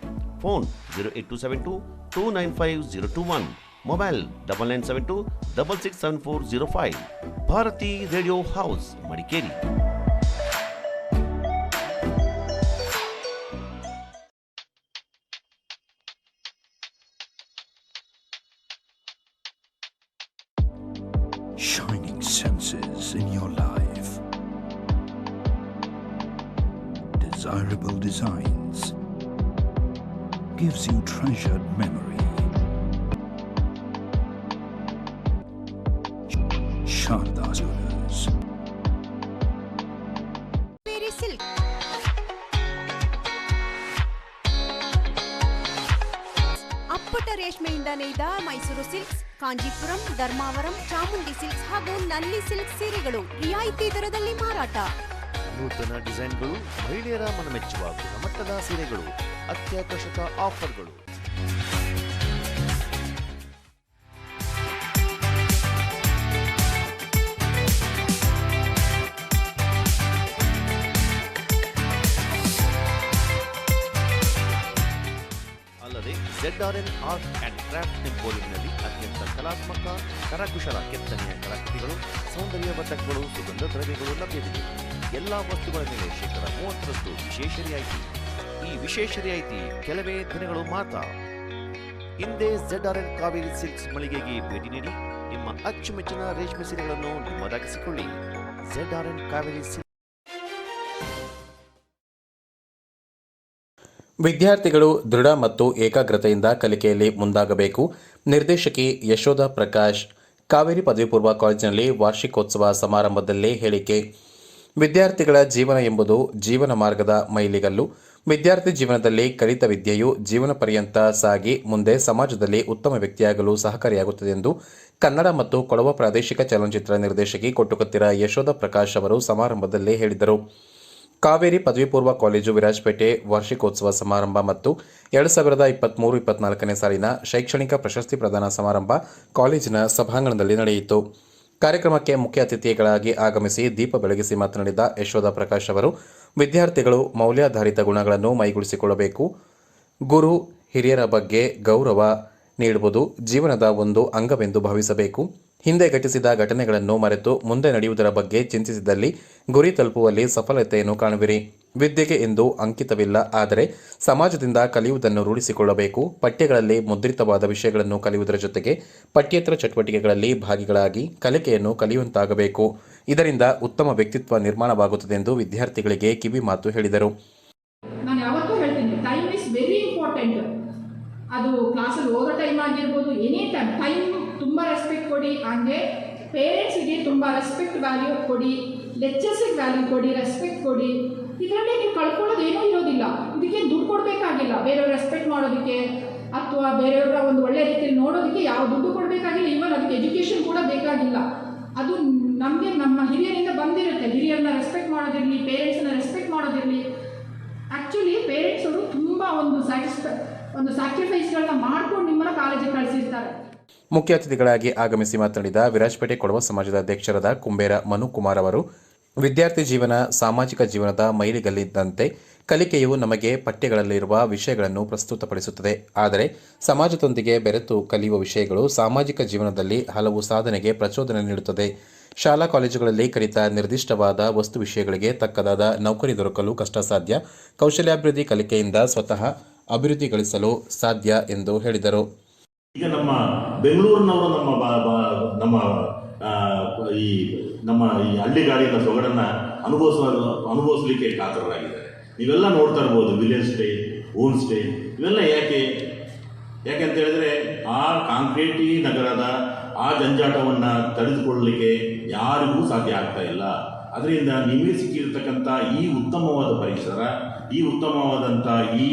Phone 08272 295 021, mobile 9972 667405. Bharati radio house, Madikeri.
Shining senses in your life. Desirable designs gives you treasured memory. Sharda Jewelers.
Silk. ಅಪ್ಪಟ ರೇಷ್ಮೆಯಿಂದ ನೇಯ್ದ ಮೈಸೂರು ಸಿಲ್ಕ್ಸ್, ಕಾಂಜೀಪುರಂ, ಧರ್ಮಾವರಂ, ಚಾಮುಂಡಿ ಸಿಲ್ಕ್ಸ್ ಹಾಗೂ ನಲ್ಲಿ ಸಿಲ್ಕ್ ಸೀರೆಗಳು ರಿಯಾಯಿತಿ ದರದಲ್ಲಿ ಮಾರಾಟ.
ನೂತನ ಡಿಸೈನ್ಗಳು, ಮಹಿಳೆಯರ ಮನಮೆಚ್ಚುವ ಗುಣಮಟ್ಟದ ಸೀರೆಗಳು, ಅತ್ಯಾಕರ್ಷಕ ಆಫರ್ಗಳು. ಅಲ್ಲದೆ ZRN ಆರ್ಟ್ ಅಂಡ್ ಕ್ರಾಫ್ಟ್ ಎಂಪೋರಿಯಂನಲ್ಲಿ ಅತ್ಯಂತ ಕಲಾತ್ಮಕ ಕರಕುಶಲ ಕೆತ್ತನೆಯ ಕಲಾಕೃತಿಗಳು, ಸೌಂದರ್ಯವರ್ಧಕಗಳು, ಸುಗಂಧ ದ್ರವ್ಯಗಳು ಲಭ್ಯವಿದೆ. ಎಲ್ಲ ವಸ್ತುಗಳ ಮೇಲೆ 30% ವಿಶೇಷ ರಿಯಾಯಿತಿ. ಈ ವಿಶೇಷ ರಿಯಾಯಿತಿ ಕೆಲವೇ ದಿನಗಳು ಮಾತ್ರ. ಹಿಂದೆ ZRN ಕಾವೇರಿ ಸಿಲ್ಕ್ಸ್ ಮಳಿಗೆಗೆ ಭೇಟಿ ನೀಡಿ ನಿಮ್ಮ ಅಚ್ಚುಮೆಚ್ಚಿನ ರೇಷ್ಮೆ ಸೀರೆಗಳನ್ನು ನಿಮ್ಮದಾಗಿಸಿಕೊಳ್ಳಿ. ZRN Kaveri silks.
ವಿದ್ಯಾರ್ಥಿಗಳು ದೃಢ ಮತ್ತು ಏಕಾಗ್ರತೆಯಿಂದ ಕಲಿಕೆಯಲ್ಲಿ ಮುಂದಾಗಬೇಕು. ನಿರ್ದೇಶಕಿ ಯಶೋಧ ಪ್ರಕಾಶ್ ಕಾವೇರಿ ಪದವಿ ಪೂರ್ವ ಕಾಲೇಜಿನಲ್ಲಿ ವಾರ್ಷಿಕೋತ್ಸವ ಸಮಾರಂಭದಲ್ಲಿ ಹೇಳಿಕೆ. ವಿದ್ಯಾರ್ಥಿಗಳ ಜೀವನ ಎಂಬುದು ಜೀವನ ಮಾರ್ಗದ ಮೈಲಿಗಲ್ಲು. ವಿದ್ಯಾರ್ಥಿ ಜೀವನದಲ್ಲಿ ಕಲಿತ ವಿದ್ಯೆಯು ಜೀವನ ಪರ್ಯಂತ ಸಾಗಿ ಮುಂದೆ ಸಮಾಜದಲ್ಲಿ ಉತ್ತಮ ವ್ಯಕ್ತಿಯಾಗಲು ಸಹಕಾರಿಯಾಗುತ್ತದೆ ಎಂದು ಕನ್ನಡ ಮತ್ತು ಕೊಡವ ಪ್ರಾದೇಶಿಕ ಚಲನಚಿತ್ರ ನಿರ್ದೇಶಕಿ ಕೊಟ್ಟುಕೊತ್ತಿರ ಯಶೋಧ ಪ್ರಕಾಶ್ ಅವರು ಸಮಾರಂಭದಲ್ಲಿ ಹೇಳಿದರು. ಕಾವೇರಿ ಪದವಿ ಪೂರ್ವ ಕಾಲೇಜು ವಿರಾಜಪೇಟೆ ವಾರ್ಷಿಕೋತ್ಸವ ಸಮಾರಂಭ ಮತ್ತು 2023-24ನೇ ಸಾಲಿನ ಶೈಕ್ಷಣಿಕ ಪ್ರಶಸ್ತಿ ಪ್ರದಾನ ಸಮಾರಂಭ ಕಾಲೇಜಿನ ಸಭಾಂಗಣದಲ್ಲಿ ನಡೆಯಿತು. ಕಾರ್ಯಕ್ರಮಕ್ಕೆ ಮುಖ್ಯ ಅತಿಥಿಗಳಾಗಿ ಆಗಮಿಸಿ ದೀಪ ಬೆಳಗಿಸಿ ಮಾತನಾಡಿದ ಯಶೋಧ ಪ್ರಕಾಶ್ ಅವರು, ವಿದ್ಯಾರ್ಥಿಗಳು ಮೌಲ್ಯಾಧಾರಿತ ಗುಣಗಳನ್ನು ಮೈಗೂಡಿಸಿಕೊಳ್ಳಬೇಕು. ಗುರು ಹಿರಿಯರ ಬಗ್ಗೆ ಗೌರವ ನೀಡುವುದು ಜೀವನದ ಒಂದು ಅಂಗವೆಂದು ಭಾವಿಸಬೇಕು. ಹಿಂದೆ ಘಟಿಸಿದ ಘಟನೆಗಳನ್ನು ಮರೆತು ಮುಂದೆ ನಡೆಯುವುದರ ಬಗ್ಗೆ ಚಿಂತಿಸಿದಲ್ಲಿ ಗುರಿ ತಲುಪುವಲ್ಲಿ ಸಫಲತೆಯನ್ನು ಕಾಣುವಿರಿ. ವಿದ್ಯೆಗೆ ಎಂದು ಅಂಕಿತವಿಲ್ಲ, ಆದರೆ ಸಮಾಜದಿಂದ ಕಲಿಯುವುದನ್ನು ರೂಢಿಸಿಕೊಳ್ಳಬೇಕು. ಪಠ್ಯಗಳಲ್ಲಿ ಮುದ್ರಿತವಾದ ವಿಷಯಗಳನ್ನು ಕಲಿಯುವುದರ ಜೊತೆಗೆ ಪಠ್ಯೇತರ ಚಟುವಟಿಕೆಗಳಲ್ಲಿ ಭಾಗಿಗಳಾಗಿ ಕಲಿಕೆಯನ್ನು ಕಲಿಯುವಂತಾಗಬೇಕು. ಇದರಿಂದ ಉತ್ತಮ ವ್ಯಕ್ತಿತ್ವ ನಿರ್ಮಾಣವಾಗುತ್ತದೆ ಎಂದು ವಿದ್ಯಾರ್ಥಿಗಳಿಗೆ ಕಿವಿ ಮಾತು ಹೇಳಿದರು.
ನಾನು ಯಾವತ್ತೂ ಹೇಳ್ತೀನಿ, ಟೈಮ್ ಇಸ್ ವೆರಿ ಇಂಪಾರ್ಟೆಂಟ್. ಅದು ಕ್ಲಾಸಲ್ಲಿ ಓದೋ ಟೈಮ್ ಆಗಿರ್ಬೋದು, ಎನಿ ಟೈಮ್ ತುಂಬ ರೆಸ್ಪೆಕ್ಟ್ ಕೊಡಿ. ಹಾಗೆ ಪೇರೆಂಟ್ಸಿಗೆ ತುಂಬ ರೆಸ್ಪೆಕ್ಟ್ ವ್ಯಾಲ್ಯೂ ಕೊಡಿ, ಲೆಕ್ಚರ್ಸಿಗೆ ವ್ಯಾಲ್ಯೂ ಕೊಡಿ, ರೆಸ್ಪೆಕ್ಟ್ ಕೊಡಿ. ಇದರಲ್ಲಿ ನೀವು ಕಳ್ಕೊಳ್ಳೋದು ಏನೂ ಇರೋದಿಲ್ಲ. ಇದಕ್ಕೆ ದುಡ್ಡು ಕೊಡಬೇಕಾಗಿಲ್ಲ. ಬೇರೆಯವ್ರ ರೆಸ್ಪೆಕ್ಟ್ ಮಾಡೋದಕ್ಕೆ ಅಥವಾ ಬೇರೆಯವರ ಒಂದು ಒಳ್ಳೆ ರೀತಿಯಲ್ಲಿ ನೋಡೋದಕ್ಕೆ ಯಾವ ದುಡ್ಡು ಕೊಡಬೇಕಾಗಿಲ್ಲ. ಈವನ್ ಅದಕ್ಕೆ ಎಜುಕೇಷನ್ ಕೂಡ ಬೇಕಾಗಿಲ್ಲ. ಅದು ನಮಗೆ ನಮ್ಮ ಹಿರಿಯರಿಂದ ಬಂದಿರುತ್ತೆ. ಹಿರಿಯರನ್ನ ರೆಸ್ಪೆಕ್ಟ್ ಮಾಡೋದಿರಲಿ, ಪೇರೆಂಟ್ಸನ್ನ ರೆಸ್ಪೆಕ್ಟ್ ಮಾಡೋದಿರಲಿ. ಆ್ಯಕ್ಚುಲಿ ಪೇರೆಂಟ್ಸ್ ಅವರು ತುಂಬ ಒಂದು ಸ್ಯಾಕ್ರಿಫೈಸ್ಗಳನ್ನ ಮಾಡ್ಕೊಂಡು ನಿಮ್ಮನ್ನ ಕಾಲೇಜಿಗೆ ಕಳಿಸಿರ್ತಾರೆ.
ಮುಖ್ಯ ಅತಿಥಿಗಳಾಗಿ ಆಗಮಿಸಿ ಮಾತನಾಡಿದ ವಿರಾಜಪೇಟೆ ಕೊಡವ ಸಮಾಜದ ಅಧ್ಯಕ್ಷರಾದ ಕುಂಬೇರ ಮನು ಕುಮಾರ್ ಅವರು, ವಿದ್ಯಾರ್ಥಿ ಜೀವನ ಸಾಮಾಜಿಕ ಜೀವನದ ಮೈಲಿಗಲ್ಲಿದ್ದಂತೆ ಕಲಿಕೆಯು ನಮಗೆ ಪಠ್ಯಗಳಲ್ಲಿರುವ ವಿಷಯಗಳನ್ನು ಪ್ರಸ್ತುತಪಡಿಸುತ್ತದೆ. ಆದರೆ ಸಮಾಜದೊಂದಿಗೆ ಬೆರೆತು ಕಲಿಯುವ ವಿಷಯಗಳು ಸಾಮಾಜಿಕ ಜೀವನದಲ್ಲಿ ಹಲವು ಸಾಧನೆಗೆ ಪ್ರಚೋದನೆ ನೀಡುತ್ತದೆ. ಶಾಲಾ ಕಾಲೇಜುಗಳಲ್ಲಿ ಕಲಿತ ನಿರ್ದಿಷ್ಟವಾದ ವಸ್ತು ವಿಷಯಗಳಿಗೆ ತಕ್ಕದಾದ ನೌಕರಿ ದೊರಕಲು ಕಷ್ಟ ಸಾಧ್ಯ. ಕೌಶಲ್ಯಾಭಿವೃದ್ಧಿ ಕಲಿಕೆಯಿಂದ ಸ್ವತಃ ಅಭಿವೃದ್ಧಿ ಗಳಿಸಲು ಸಾಧ್ಯ ಎಂದು ಹೇಳಿದರು.
ಈಗ ನಮ್ಮ ಬೆಂಗಳೂರಿನವರು ನಮ್ಮ ಈ ಹಳ್ಳಿಗಾಡಿನ ಸೊಗಡನ್ನು ಅನುಭವಿಸಲಿಕ್ಕೆ ಕಾತರರಾಗಿದ್ದಾರೆ. ನೀವೆಲ್ಲ ನೋಡ್ತಾ ಇರ್ಬೋದು, ವಿಲೇಜ್ ಸ್ಟೇ, ಹೋಮ್ ಸ್ಟೇ, ಇವೆಲ್ಲ ಯಾಕೆಂತ ಹೇಳಿದ್ರೆ ಆ ಕಾಂಕ್ರೀಟಿ ನಗರದ ಆ ಜಂಜಾಟವನ್ನು ತಡೆದುಕೊಳ್ಳಲಿಕ್ಕೆ ಯಾರಿಗೂ ಸಾಧ್ಯ ಆಗ್ತಾ ಇಲ್ಲ. ಅದರಿಂದ ನಿಮಗೆ ಸಿಕ್ಕಿರ್ತಕ್ಕಂಥ ಈ ಉತ್ತಮವಾದ ಪರಿಸರ, ಈ ಉತ್ತಮವಾದಂಥ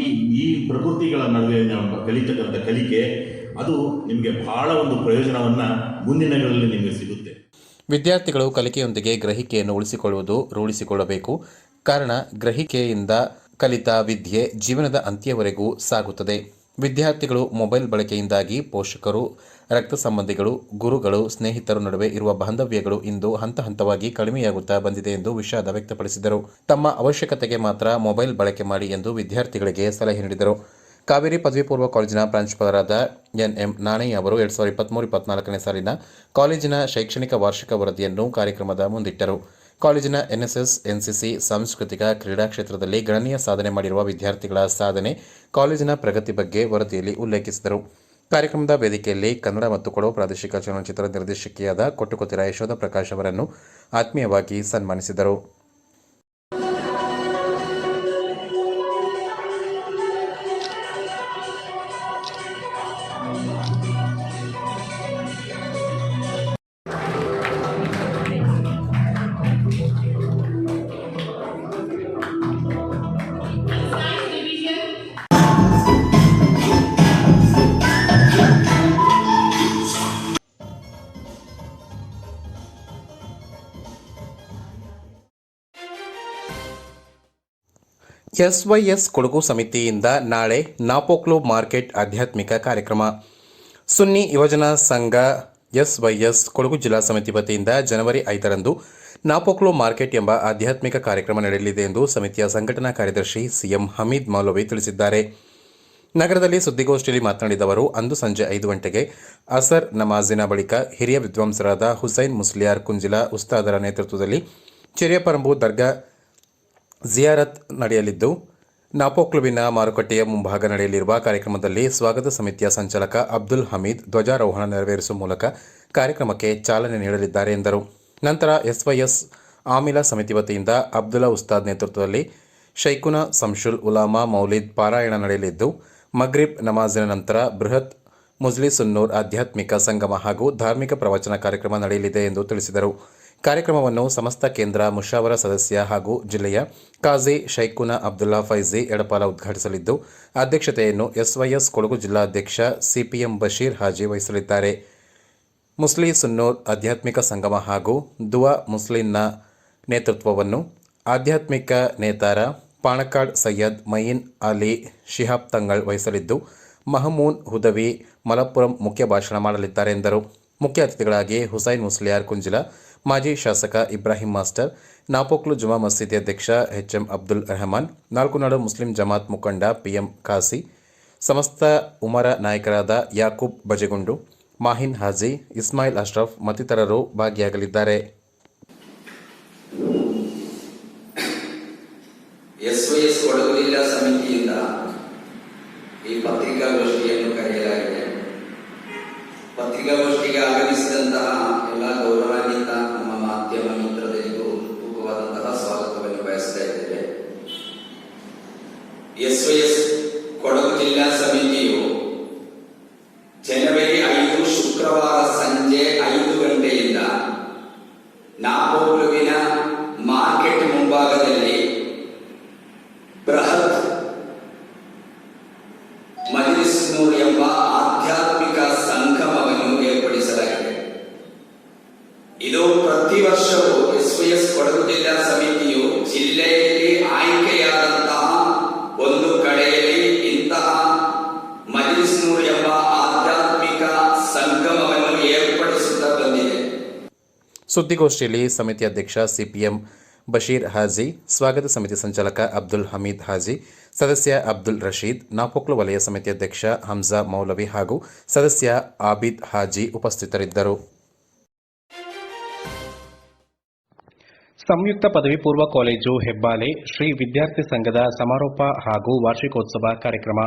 ಈ ಪ್ರಕೃತಿಗಳ ನಡುವೆ ಕಲಿತಕ್ಕಂಥ ಕಲಿಕೆ, ಅದು ನಿಮಗೆ ಬಹಳ ಒಂದು ಪ್ರಯೋಜನವನ್ನು ಮುಂದಿನ ದಿನಗಳಲ್ಲಿ ನಿಮಗೆ ಸಿಗುತ್ತೆ.
ವಿದ್ಯಾರ್ಥಿಗಳು ಕಲಿಕೆಯೊಂದಿಗೆ ಗ್ರಹಿಕೆಯನ್ನು ರೂಢಿಸಿಕೊಳ್ಳಬೇಕು. ಕಾರಣ ಗ್ರಹಿಕೆಯಿಂದ ಕಲಿತ ವಿದ್ಯೆ ಜೀವನದ ಅಂತ್ಯವರೆಗೂ ಸಾಗುತ್ತದೆ. ವಿದ್ಯಾರ್ಥಿಗಳು ಮೊಬೈಲ್ ಬಳಕೆಯಿಂದಾಗಿ ಪೋಷಕರು, ರಕ್ತ ಸಂಬಂಧಿಗಳು, ಗುರುಗಳು, ಸ್ನೇಹಿತರ ನಡುವೆ ಇರುವ ಬಾಂಧವ್ಯಗಳು ಇಂದು ಹಂತ ಹಂತವಾಗಿ ಕಡಿಮೆಯಾಗುತ್ತಾ ಬಂದಿದೆ ಎಂದು ವಿಷಾದ ವ್ಯಕ್ತಪಡಿಸಿದರು. ತಮ್ಮ ಅವಶ್ಯಕತೆಗೆ ಮಾತ್ರ ಮೊಬೈಲ್ ಬಳಕೆ ಮಾಡಿ ಎಂದು ವಿದ್ಯಾರ್ಥಿಗಳಿಗೆ ಸಲಹೆ ನೀಡಿದರು. ಕಾವೇರಿ ಪದವಿ ಪೂರ್ವ ಕಾಲೇಜಿನ ಪ್ರಾಂಶುಪಾಲರಾದ ಎನ್.ಎಂ. ನಾಣಯ್ಯ ಅವರು 2023-24ನೇ ಸಾಲಿನ ಕಾಲೇಜಿನ ಶೈಕ್ಷಣಿಕ ವಾರ್ಷಿಕ ವರದಿಯನ್ನು ಕಾರ್ಯಕ್ರಮದ ಮುಂದಿಟ್ಟರು. ಕಾಲೇಜಿನ ಎನ್ಎಸ್ಎಸ್, ಎನ್ಸಿಸಿ, ಸಾಂಸ್ಕೃತಿಕ, ಕ್ರೀಡಾ ಕ್ಷೇತ್ರದಲ್ಲಿ ಗಣನೀಯ ಸಾಧನೆ ಮಾಡಿರುವ ವಿದ್ಯಾರ್ಥಿಗಳ ಸಾಧನೆ, ಕಾಲೇಜಿನ ಪ್ರಗತಿ ಬಗ್ಗೆ ವರದಿಯಲ್ಲಿ ಉಲ್ಲೇಖಿಸಿದರು. ಕಾರ್ಯಕ್ರಮದ ವೇದಿಕೆಯಲ್ಲಿ ಕನ್ನಡ ಮತ್ತು ಕೊಡವ ಪ್ರಾದೇಶಿಕ ಚಲನಚಿತ್ರ ನಿರ್ದೇಶಕಿಯಾದ ಕೊಟ್ಟುಕೊತ್ತಿರ ಯಶೋಧ ಪ್ರಕಾಶ್ ಅವರನ್ನು ಆತ್ಮೀಯವಾಗಿ ಸನ್ಮಾನಿಸಿದರು. ಎಸ್ವೈಎಸ್ ಕೊಡಗು ಸಮಿತಿಯಿಂದ ನಾಳೆ ನಾಪೋಕ್ಲು ಮಾರ್ಕೆಟ್ ಆಧ್ಯಾತ್ಮಿಕ ಕಾರ್ಯಕ್ರಮ. ಸುನ್ನಿ ಯುವಜನ ಸಂಘ ಎಸ್ವೈಎಸ್ ಕೊಡಗು ಜಿಲ್ಲಾ ಸಮಿತಿ ವತಿಯಿಂದ ಜನವರಿ 5ರಂದು ನಾಪೋಕ್ಲು ಮಾರ್ಕೆಟ್ ಎಂಬ ಆಧ್ಯಾತ್ಮಿಕ ಕಾರ್ಯಕ್ರಮ ನಡೆಯಲಿದೆ ಎಂದು ಸಮಿತಿಯ ಸಂಘಟನಾ ಕಾರ್ಯದರ್ಶಿ ಸಿಎಂ ಹಮೀದ್ ಮೌಲವಿ ತಿಳಿಸಿದ್ದಾರೆ. ನಗರದಲ್ಲಿ ಸುದ್ದಿಗೋಷ್ಠಿಯಲ್ಲಿ ಮಾತನಾಡಿದ ಅವರು, ಅಂದು ಸಂಜೆ 5 ಗಂಟೆಗೆ ಅಸರ್ ನಮಾಜಿನ ಬಳಿಕ ಹಿರಿಯ ವಿದ್ವಾಂಸರಾದ ಹುಸೈನ್ ಮುಸ್ಲಿಯಾರ್ ಕುಂಜಿಲ ಉಸ್ತಾದರ ನೇತೃತ್ವದಲ್ಲಿ ಚೆರಿಯಪರಂಬು ದರ್ಗಾ ಜಿಯಾರತ್ ನಡೆಯಲಿದ್ದು, ನಾಪೋಕ್ಲುವಿನ ಮಾರುಕಟ್ಟೆಯ ಮುಂಭಾಗ ನಡೆಯಲಿರುವ ಕಾರ್ಯಕ್ರಮದಲ್ಲಿ ಸ್ವಾಗತ ಸಮಿತಿಯ ಸಂಚಾಲಕ ಅಬ್ದುಲ್ ಹಮೀದ್ ಧ್ವಜಾರೋಹಣ ನೆರವೇರಿಸುವ ಮೂಲಕ ಕಾರ್ಯಕ್ರಮಕ್ಕೆ ಚಾಲನೆ ನೀಡಲಿದ್ದಾರೆ ಎಂದರು. ನಂತರ ಎಸ್ವೈಎಸ್ ಆಮಿಲಾ ಸಮಿತಿ ವತಿಯಿಂದ ಅಬ್ದುಲ್ಲಾ ಉಸ್ತಾದ್ ನೇತೃತ್ವದಲ್ಲಿ ಶೈಖುನಾ ಸಂಶುಲ್ ಉಲಾಮಾ ಮೌಲಿದ್ ಪಾರಾಯಣ ನಡೆಯಲಿದ್ದು, ಮಗ್ರಿಬ್ ನಮಾಜಿನ ನಂತರ ಬೃಹತ್ ಮುಜ್ಲಿಸುನ್ನೂರ್ ಆಧ್ಯಾತ್ಮಿಕ ಸಂಗಮ ಹಾಗೂ ಧಾರ್ಮಿಕ ಪ್ರವಚನ ಕಾರ್ಯಕ್ರಮ ನಡೆಯಲಿದೆ ಎಂದು ತಿಳಿಸಿದರು. ಕಾರ್ಯಕ್ರಮವನ್ನು ಸಮಸ್ತ ಕೇಂದ್ರ ಮುಷಾವರಾ ಸದಸ್ಯ ಹಾಗೂ ಜಿಲ್ಲೆಯ ಕಾಜಿ ಶೈಖುನಾ ಅಬ್ದುಲ್ಲಾ ಫೈಜಿ ಎಡಪಾಲ ಉದ್ಘಾಟಿಸಲಿದ್ದು, ಅಧ್ಯಕ್ಷತೆಯನ್ನು ಎಸ್ವೈಎಸ್ ಕೊಡಗು ಜಿಲ್ಲಾಧ್ಯಕ್ಷ ಸಿಪಿಎಂ ಬಶೀರ್ ಹಾಜಿ ವಹಿಸಲಿದ್ದಾರೆ. ಮುಸ್ಲಿ ಸುನ್ನೂರ್ ಆಧ್ಯಾತ್ಮಿಕ ಸಂಗಮ ಹಾಗೂ ದುವಾ ಮುಸ್ಲಿನ್ನ ನೇತೃತ್ವವನ್ನು ಆಧ್ಯಾತ್ಮಿಕ ನೇತಾರ ಪಾಣಕಾಡ್ ಸೈಯದ್ ಮಯೀನ್ ಅಲಿ ಶಿಹಾಬ್ ತಂಗಳ್ ವಹಿಸಲಿದ್ದು, ಮಹಮೂನ್ ಹುದವಿ ಮಲಪ್ಪುರಂ ಮುಖ್ಯ ಭಾಷಣ ಮಾಡಲಿದ್ದಾರೆ ಎಂದರು. ಮುಖ್ಯ ಅತಿಥಿಗಳಾಗಿ ಹುಸೈನ್ ಮುಸ್ಲಿಯಾರ್ ಕುಂಜಿಲ, ಮಾಜಿ ಶಾಸಕ ಇಬ್ರಾಹಿಂ ಮಾಸ್ಟರ್, ನಾಪೋಕ್ಲು ಜುಮಾ ಮಸೀದಿ ಅಧ್ಯಕ್ಷ ಎಚ್ಎಂ ಅಬ್ದುಲ್ ರೆಹಮಾನ್, ನಾಲ್ಕುನಾಡು ಮುಸ್ಲಿಂ ಜಮಾತ್ ಮುಖಂಡ ಪಿಎಂ ಖಾಸಿ, ಸಮಸ್ತ ಉಮರ ನಾಯಕರಾದ ಯಾಕೂಬ್ ಬಜೆಗುಂಡು, ಮಾಹಿನ್ ಹಾಜಿ, ಇಸ್ಮಾಯಿಲ್ ಅಶ್ರಫ್ ಮತ್ತಿತರರು ಭಾಗಿಯಾಗಲಿದ್ದಾರೆ.
ಎಸ್ವೈಎಸ್ ಕೊಡಗು ಜಿಲ್ಲಾ ಸಮಿತಿಯಿಂದ ಈ ಪತ್ರಿಕಾಗೋಷ್ಠಿಯನ್ನು ಕರೆಯಲಾಗಿದೆ. ಪತ್ರಿಕಾಗೋಷ್ಠಿಗೆ ಆಗಮಿಸಿದಂತಹ ಎಲ್ಲ ಗೌರವಾನ್ವಿತ ನಮ್ಮ ಮಾಧ್ಯಮ ಮಿತ್ರರಿಗೂ ಪೂರ್ವಕವಾದಂತಹ ಸ್ವಾಗತವನ್ನು ಬಯಸ್ತಾ ಇದ್ದೇವೆ. ಎಸ್ವೈಎಸ್ ಕೊಡಗು ಜಿಲ್ಲಾ ಸಮಿತಿಯು ಜನವರಿ 5 ಶುಕ್ರವಾರ ಸಂಜೆ 5 ಗಂಟೆಯಿಂದ ನಾಪೋಕ್ಲುವಿನ ಮಾರ್ಕೆಟ್ ಮುಂಭಾಗದಲ್ಲಿ ಬೃಹತ್ ಮಜ್ಲಿಸ್ನೂರ್ ಎಂಬ ಆಧ್ಯಾತ್ಮಿಕ ಸಂಗಮವನ್ನು ಏರ್ಪಡಿಸಲಾಗಿದೆ. ಇದು ಪ್ರತಿ ವರ್ಷವೂ ಎಸ್ವೈಎಸ್ ಕೊಡಗು ಜಿಲ್ಲಾ ಸಮಿತಿಯು ಜಿಲ್ಲೆಯಲ್ಲಿ ಆಯ್ಕೆಯಾದಂತಹ ಒಂದು ಕಡೆಯಲ್ಲಿ ಇಂತಹ ಮಜ್ಲಿಸ್ನೂರ್ ಎಂಬ ಆಧ್ಯಾತ್ಮಿಕ ಸಂಗಮವನ್ನು ಏರ್ಪಡಿಸುತ್ತಾ ಬಂದಿದೆ.
ಸುದ್ದಿಗೋಷ್ಠಿಯಲ್ಲಿ ಸಮಿತಿ ಅಧ್ಯಕ್ಷ ಸಿಪಿಎಂ ಬಶೀರ್ ಹಾಜಿ, ಸ್ವಾಗತ ಸಮಿತಿ ಸಂಚಾಲಕ ಅಬ್ದುಲ್ ಹಮೀದ್ ಹಾಜಿ, ಸದಸ್ಯ ಅಬ್ದುಲ್ ರಶೀದ್, ನಾಪೋಕ್ಲು ವಲಯ ಸಮಿತಿ ಅಧ್ಯಕ್ಷ ಹಮ್ಜಾ ಮೌಲವಿ ಹಾಗೂ ಸದಸ್ಯ ಆಬಿದ್ ಹಾಜಿ ಉಪಸ್ಥಿತರಿದ್ದರು. ಸಂಯುಕ್ತ ಪದವಿ ಪೂರ್ವ ಕಾಲೇಜು ಹೆಬ್ಬಾಲೆ ಶ್ರೀ ವಿದ್ಯಾರ್ಥಿ ಸಂಘದ ಸಮಾರೋಪ ಹಾಗೂ ವಾರ್ಷಿಕೋತ್ಸವ ಕಾರ್ಯಕ್ರಮ.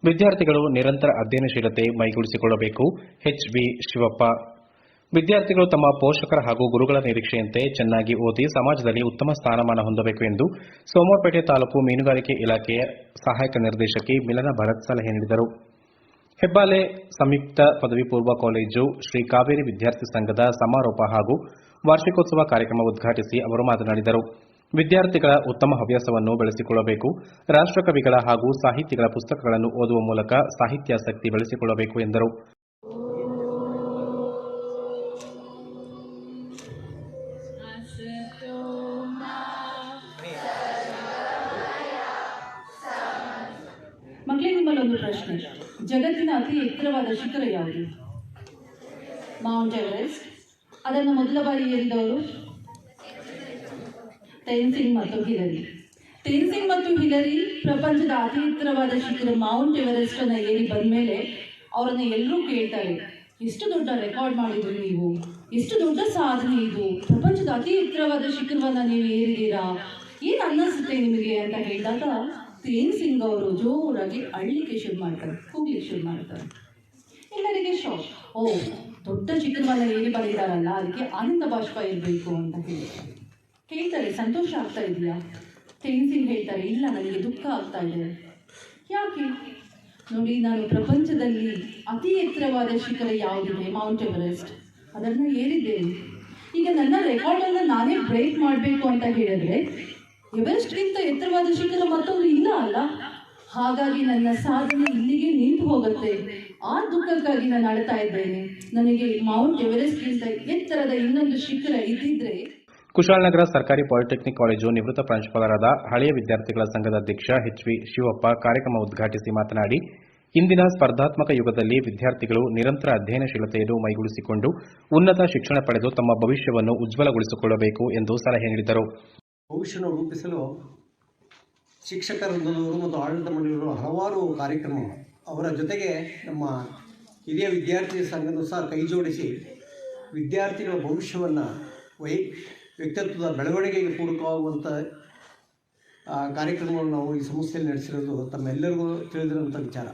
ವಿದ್ಯಾರ್ಥಿಗಳು ನಿರಂತರ ಅಧ್ಯಯನಶೀಲತೆ ಮೈಗೂಡಿಸಿಕೊಳ್ಳಬೇಕು. ಎಚ್.ವಿ. ಶಿವಪ್ಪ. ವಿದ್ಯಾರ್ಥಿಗಳು ತಮ್ಮ ಪೋಷಕರ ಹಾಗೂ ಗುರುಗಳ ನಿರೀಕ್ಷೆಯಂತೆ ಚೆನ್ನಾಗಿ ಓದಿ ಸಮಾಜದಲ್ಲಿ ಉತ್ತಮ ಸ್ಥಾನಮಾನ ಹೊಂದಬೇಕು ಎಂದು ಸೋಮವಾರಪೇಟೆ ತಾಲೂಕು ಮೀನುಗಾರಿಕೆ ಇಲಾಖೆಯ ಸಹಾಯಕ ನಿರ್ದೇಶಕಿ ಮಿಲನ ಭರತ್ ಸಲಹೆ ನೀಡಿದರು. ಹೆಬ್ಬಾಲೆ ಸಂಯುಕ್ತ ಪದವಿ ಪೂರ್ವ ಕಾಲೇಜು ಶ್ರೀ ಕಾವೇರಿ ವಿದ್ಯಾರ್ಥಿ ಸಂಘದ ಸಮಾರೋಪ ಹಾಗೂ ವಾರ್ಷಿಕೋತ್ಸವ ಕಾರ್ಯಕ್ರಮ ಉದ್ಘಾಟಿಸಿ ಅವರು ಮಾತನಾಡಿದರು. ವಿದ್ಯಾರ್ಥಿಗಳ ಉತ್ತಮ ಹವ್ಯಾಸವನ್ನು ಬೆಳೆಸಿಕೊಳ್ಳಬೇಕು. ರಾಷ್ಟ್ರಕವಿಗಳ ಹಾಗೂ ಸಾಹಿತಿಗಳ ಪುಸ್ತಕಗಳನ್ನು ಓದುವ ಮೂಲಕ ಸಾಹಿತ್ಯಾಸಕ್ತಿ ಬೆಳೆಸಿಕೊಳ್ಳಬೇಕು ಎಂದರು.
ಮಕ್ಕಳೇ, ನಿಮ್ಮಲ್ಲೊಂದು ಪ್ರಶ್ನೆ. ಜಗತ್ತಿನ ಅತಿ ಎತ್ತರವಾದ ಶಿಖರ ಯಾವುದು? Mount Everest. ಅದನ್ನು ಮೊದಲ ಬಾರಿ ಏರಿದವರು ತೇನ್ಸಿಂಗ್ ಮತ್ತು ಹಿಲರಿ. ತೇನ್ಸಿಂಗ್ ಮತ್ತು ಹಿಲರಿ ಪ್ರಪಂಚದ ಅತಿ ಎತ್ತರವಾದ ಶಿಖರ ಮೌಂಟ್ ಎವರೆಸ್ಟ್ ಅನ್ನು ಏರಿ ಬಂದ್ಮೇಲೆ ಅವರನ್ನು ಎಲ್ಲರೂ ಕೇಳ್ತಾರೆ, ಎಷ್ಟು ದೊಡ್ಡ ರೆಕಾರ್ಡ್ ಮಾಡಿದ್ರು ನೀವು, ಎಷ್ಟು ದೊಡ್ಡ ಸಾಧನೆ ಇದು, ಪ್ರಪಂಚದ ಅತಿ ಎತ್ತರವಾದ ಶಿಖರವನ್ನ ನೀವು ಏರಿದ್ದೀರಾ, ಏನು ಅನ್ನಿಸುತ್ತೆ ನಿಮಗೆ ಅಂತ ಹೇಳಿದಾಗ ತೇನ್ಸಿಂಗ್ ಅವರು ಜೋರಾಗಿ ಅಳ್ಳಿಕ್ಕೆ ಶುರು ಮಾಡ್ತಾರೆ, ಕೂಗ್ಲಿಕ್ಕೆ ಶುರು ಮಾಡ್ತಾರೆ. ಎಲ್ಲರಿಗೆ ಶಾಕ್. ಓ, ದೊಡ್ಡ ಶಿಖರವನ್ನ ಏರಿ ಬಂದಿದ್ದಾರಲ್ಲ, ಅದಕ್ಕೆ ಆನಂದ ಬಾಷ್ಪ ಇರಬೇಕು ಅಂತ ಹೇಳ್ತಾರೆ. ಸಂತೋಷ ಆಗ್ತಾ ಇದೆಯಾ? ತೇನ್ಸಿಂಗ್ ಹೇಳ್ತಾರೆ, ಇಲ್ಲ, ನನಗೆ ದುಃಖ ಆಗ್ತಾ ಇದೆ. ಯಾಕೆ? ನೋಡಿ, ನಾನು ಪ್ರಪಂಚದಲ್ಲಿ ಅತಿ ಎತ್ತರವಾದ ಶಿಖರ ಯಾವುದಿದೆ, ಮೌಂಟ್ ಎವರೆಸ್ಟ್, ಅದನ್ನು ಏರಿದ್ದೇನೆ. ಈಗ ನನ್ನ ರೆಕಾರ್ಡನ್ನು ನಾನೇ ಬ್ರೇಕ್ ಮಾಡಬೇಕು ಅಂತ ಹೇಳಿದ್ರೆ ಎವರೆಸ್ಟ್ಗಿಂತ ಎತ್ತರವಾದ ಶಿಖರ ಮತ್ತೊಂದು ಇಲ್ಲ ಅಲ್ಲ. ಹಾಗಾಗಿ ನನ್ನ ಸಾಧನೆ ಇಲ್ಲಿಗೆ ನಿಂತು ಹೋಗುತ್ತೆ. ಆ ದುಃಖಕ್ಕಾಗಿ ನಾನು ಅಳ್ತಾ ಇದ್ದೇನೆ. ನನಗೆ ಮೌಂಟ್ ಎವರೆಸ್ಟ್ಗಿಂತ ಎತ್ತರದ ಇನ್ನೊಂದು ಶಿಖರ ಇದ್ದಿದ್ರೆ.
ಕುಶಾಲನಗರ ಸರ್ಕಾರಿ ಪಾಲಿಟೆಕ್ನಿಕ್ ಕಾಲೇಜು ನಿವೃತ್ತ ಪ್ರಾಂಶುಪಾಲರಾದ ಹಳೆಯ ವಿದ್ಯಾರ್ಥಿಗಳ ಸಂಘದ ಅಧ್ಯಕ್ಷ ಎಚ್.ವಿ. ಶಿವಪ್ಪ ಕಾರ್ಯಕ್ರಮ ಉದ್ಘಾಟಿಸಿ ಮಾತನಾಡಿ, ಇಂದಿನ ಸ್ಪರ್ಧಾತ್ಮಕ ಯುಗದಲ್ಲಿ ವಿದ್ಯಾರ್ಥಿಗಳು ನಿರಂತರ ಅಧ್ಯಯನಶೀಲತೆಯನ್ನು ಮೈಗೂಡಿಸಿಕೊಂಡು ಉನ್ನತ ಶಿಕ್ಷಣ ಪಡೆದು ತಮ್ಮ ಭವಿಷ್ಯವನ್ನು ಉಜ್ವಲಗೊಳಿಸಿಕೊಳ್ಳಬೇಕು ಎಂದು ಸಲಹೆ ನೀಡಿದರು.
ಭವಿಷ್ಯವನ್ನು ರೂಪಿಸಲು ಶಿಕ್ಷಕ ವೃಂದದವರು ಮತ್ತು ಆಡಳಿತ ಮಂಡಳಿಗಳು ಹಲವಾರು ಕಾರ್ಯಕ್ರಮಗಳು, ಅವರ ಜೊತೆಗೆ ನಮ್ಮ ಹಿರಿಯ ವಿದ್ಯಾರ್ಥಿ ಸಂಘದ ಸಹ ಕೈ ಜೋಡಿಸಿ ವಿದ್ಯಾರ್ಥಿಗಳ ಭವಿಷ್ಯವನ್ನು ವ್ಯಕ್ತಿತ್ವದ ಬೆಳವಣಿಗೆಗೆ ಪೂರಕವಾಗುವಂಥ ಕಾರ್ಯಕ್ರಮವನ್ನು ನಾವು ಈ ಸಂಸ್ಥೆಯಲ್ಲಿ ನಡೆಸಿರೋದು ತಮ್ಮೆಲ್ಲರಿಗೂ ತಿಳಿದಿರುವಂಥ ವಿಚಾರ.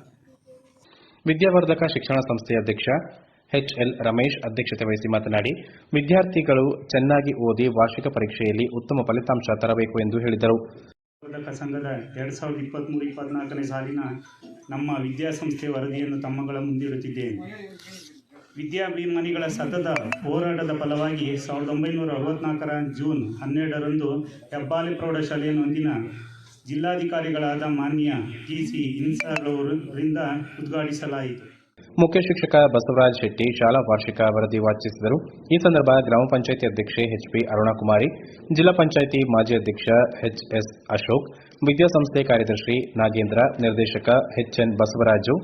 ವಿದ್ಯಾವರ್ಧಕ ಶಿಕ್ಷಣ ಸಂಸ್ಥೆಯ ಅಧ್ಯಕ್ಷ ಎಚ್.ಎಲ್. ರಮೇಶ್ ಅಧ್ಯಕ್ಷತೆ ವಹಿಸಿ ಮಾತನಾಡಿ, ವಿದ್ಯಾರ್ಥಿಗಳು ಚೆನ್ನಾಗಿ ಓದಿ ವಾರ್ಷಿಕ ಪರೀಕ್ಷೆಯಲ್ಲಿ ಉತ್ತಮ ಫಲಿತಾಂಶ ತರಬೇಕು ಎಂದು ಹೇಳಿದರು.
ವಿದ್ಯಾವರ್ಧಕ ಸಂಘದ 2023-24 ಸಾಲಿನ ನಮ್ಮ ವಿದ್ಯಾಸಂಸ್ಥೆ ವರದಿಯನ್ನು ತಮ್ಮಗಳ ಮುಂದಿಡುತ್ತಿದ್ದೇನೆ. ವಿದ್ಯಾಭಿಮಾನಿಗಳ ಸತತ ಹೋರಾಟದ ಫಲವಾಗಿ 1964 ಜೂನ್ 12ರಂದು ಹೆಬ್ಬಾಲೆ ಪ್ರೌಢಶಾಲೆಯನ್ನು ಅಂದಿನ ಜಿಲ್ಲಾಧಿಕಾರಿಗಳಾದ ಮಾನ್ಯ ಜಿ.ಸಿ. ಇನ್ಸಾರ್ರವರಿಂದ ಉದ್ಘಾಟಿಸಲಾಯಿತು.
ಮುಖ್ಯ ಶಿಕ್ಷಕ ಬಸವರಾಜ್ ಶೆಟ್ಟಿ ಶಾಲಾ ವಾರ್ಷಿಕ ವರದಿ ವಾಚಿಸಿದರು. ಈ ಸಂದರ್ಭ ಗ್ರಾಮ ಪಂಚಾಯಿತಿ ಅಧ್ಯಕ್ಷೆ ಎಚ್.ಪಿ. ಅರುಣಕುಮಾರಿ, ಜಿಲ್ಲಾ ಪಂಚಾಯಿತಿ ಮಾಜಿ ಅಧ್ಯಕ್ಷ ಎಚ್.ಎಸ್. ಅಶೋಕ್, ವಿದ್ಯಾಸಂಸ್ಥೆ ಕಾರ್ಯದರ್ಶಿ ನಾಗೇಂದ್ರ, ನಿರ್ದೇಶಕ ಎಚ್.ಎನ್. ಬಸವರಾಜು,